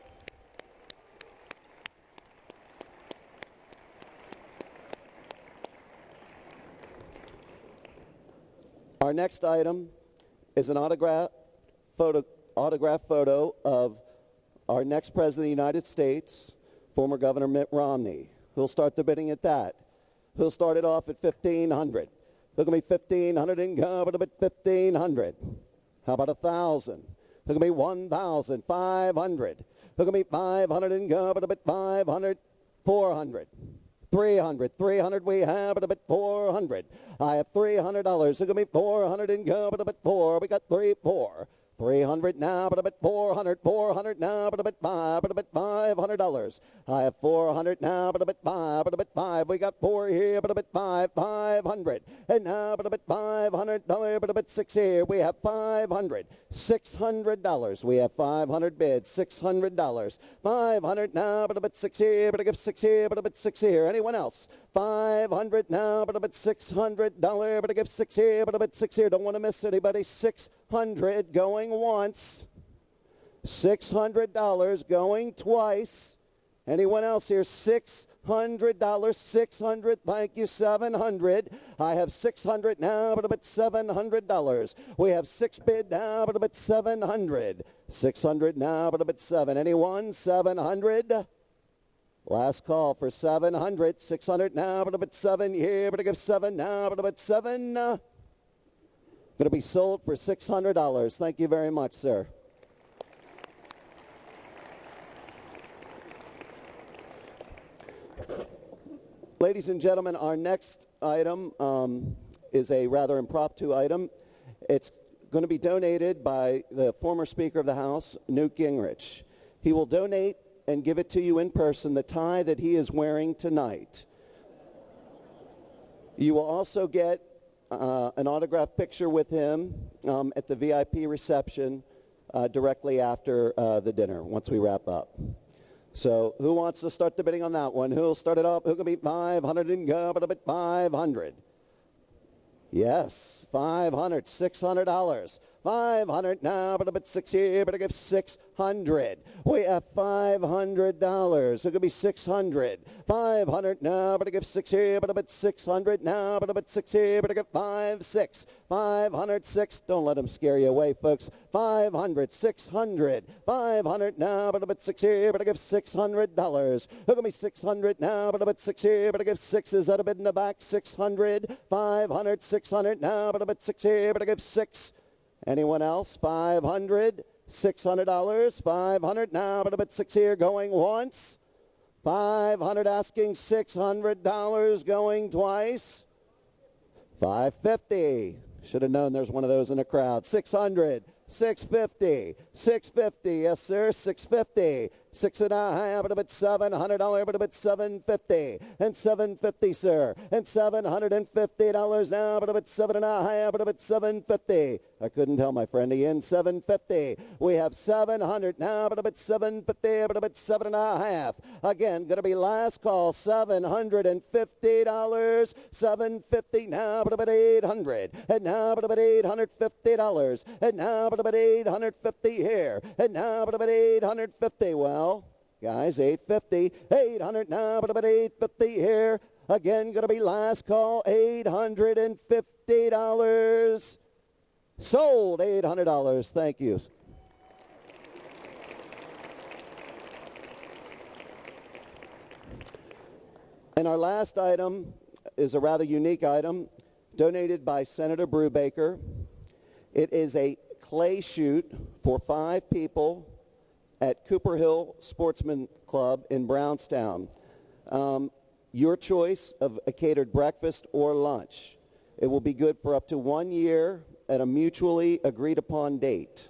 Our next item is an autograph photo of our next President of the United States, former Governor Mitt Romney. Who'll start the bidding at that? Who'll start it off at $1,500? Who'll give me $1,500 and go up a bit $1,500? How about $1,000? Who'll give me $1,500? Who'll give me $500 and go up a bit $500? $400. $300 we have, but a bit $400. I have $300. Who'll give me $400 and go up a bit $4? We got $300 now, but a bit $400 now, but a bit $500. I have $400 now, but a bit $5. We got $4 here, but a bit $500. And now, but a bit $500, but a bit $6 here. We have $500. $600. We have 500 bids. $600. $500 now, but a bit $6 here, but I give $6 here, but a bit $6 here. Anyone else? $500 now, but a bit $600, but I give $6 here, but a bit $6 here. Don't want to miss anybody. $600 going once. $600 going twice. Anyone else here? $600. $600. Thank you. $700. I have $600 now, but a bit $700. We have 6 bid now, but a bit $700. $600 now, but a bit 7. Anyone? $700. Last call for $700. $600 now, but a bit 7 here, but I give 7 now, but a bit 7. Going to be sold for $600. Thank you very much, sir. Ladies and gentlemen, our next item is a rather impromptu item. It's going to be donated by the former Speaker of the House, Newt Gingrich. He will donate and give it to you in person, the tie that he is wearing tonight. You will also get an autographed picture with him at the VIP reception directly after the dinner, once we wrap up. So who wants to start the bidding on that one? Who'll start it off? Who can be 500 and go, but a bit 500? Yes, 500, $600. 500 now, but a bit 6 here, but I give 600. We have $500. It could be 600. 500 now, but I give 6 here, but a bit 600 now, but a bit 6 here, but I give 5, 6. 500, 6. Don't let them scare you away, folks. 500, 600. 500 now, but a bit 6 here, but I give $600. Look at me, 600 now, but a bit 6 here, but I give 6. Is that a bid in the back? 600. 500, 600 now, but a bit 6 here, but I give 6. Anyone else? 500, $600, 500 now, but a bit 6 here going once. 500 asking $600 going twice. 550. Should have known there's one of those in the crowd. 600, 650, 650. Yes, sir, 650. 6 and a half, but a bit $700, but a bit $750, and $750, sir, and $750 now, but a bit 7 and a half, but a bit $750. I couldn't tell my friend Ian. $750. We have $700 now, but a bit $750, but a bit 7 and a half. Again, going to be last call. $750. $750 now, but a bit $800, and now, but a bit $850, and now, but a bit $850 here, and now, but a bit $850. Well, guys, $850, $800 now, but about $850 here. Again, going to be last call, $850. Sold, $800. Thank you. And our last item is a rather unique item, donated by Senator Brubaker. It is a clay shoot for 5 people at Cooper Hill Sportsman Club in Brownstown. Your choice of a catered breakfast or lunch. It will be good for up to 1 year at a mutually agreed upon date.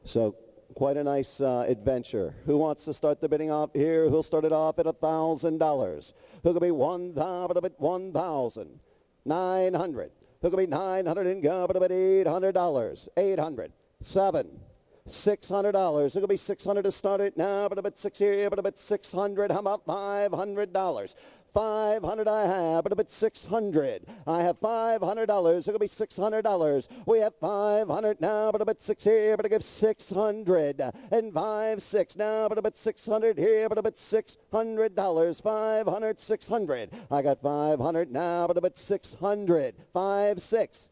So quite a nice adventure. Who wants to start the bidding off here? Who'll start it off at $1,000? Who could be 1,000, but 1,000? 900. Who could be 900 and go, but about $800? 800. 7. $600. It could be 600 to start it now, but a bit 6 here, but a bit 600. How about $500? 500 I have, but a bit 600. I have $500. It could be $600. We have 500 now, but a bit 6 here, but I give 600. And 5, 6 now, but a bit 600 here, but a bit $600. 500, 600. I got 500 now, but a bit 600. 5, 6.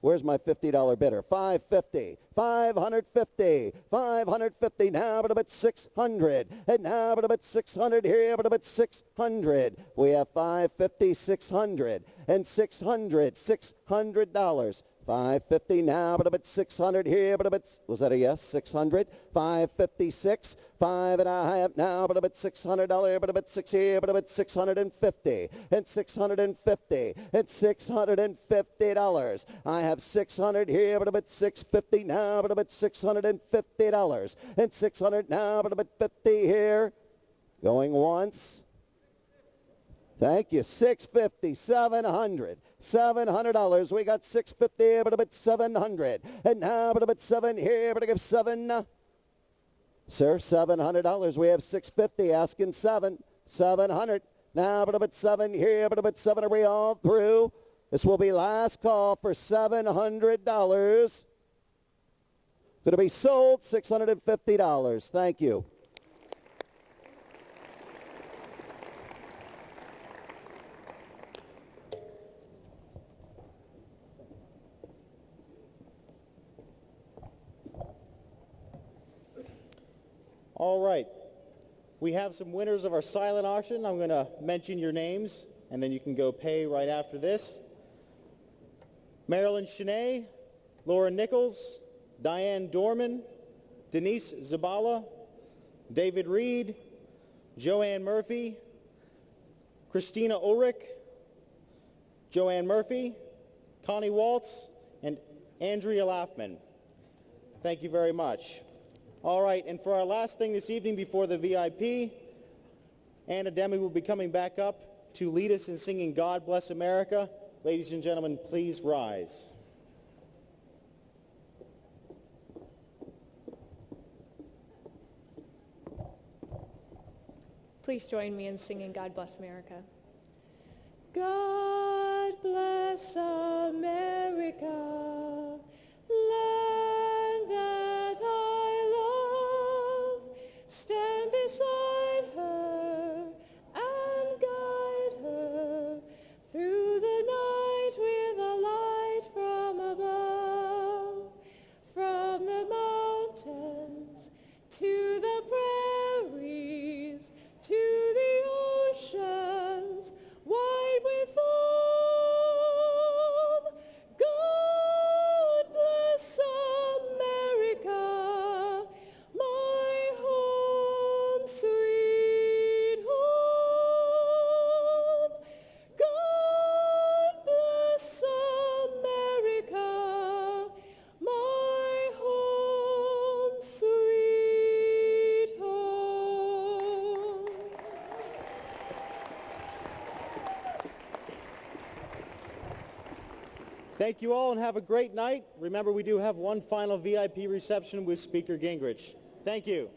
Where's my $50 bidder? 550, 550, 550. Now, but 600, and now, but 600 here, but 600. We have 550, 600, and 600, $600. 550 now, but 600 here, but was that a yes? 600, 556, 5 and a half now, but $600, but 6 here, but 650, and 650, and $650. I have 600 here, but 650 now, but $650, and 600 now, but 50 here. Going once. Thank you. 650, 700. $700. We got 650, but 700. And now, but 7 here, but I give 7. Sir, $700. We have 650, asking 7. 700. Now, but 7 here, but 7. Are we all through? This will be last call for $700. Going to be sold $650. Thank you. All right. We have some winners of our silent auction. I'm going to mention your names, and then you can go pay right after this. Marilyn Shanae, Laura Nichols, Diane Dorman, Denise Zabala, David Reed, Joanne Murphy, Christina Ulrich, Joanne Murphy, Connie Waltz, and Andrea Laffman. Thank you very much. All right, and for our last thing this evening before the VIP, Anna Demi will be coming back up to lead us in singing God Bless America. Ladies and gentlemen, please rise. Please join me in singing God Bless America. God bless America, land that I love. Stand beside her and guide her through the night with a light from above. From the mountains to the prairies, to the oceans, wide with foam. God bless America, my home, sweet home. God bless America, my home, sweet home. Thank you all and have a great night. Remember, we do have one final VIP reception with Speaker Gingrich. Thank you.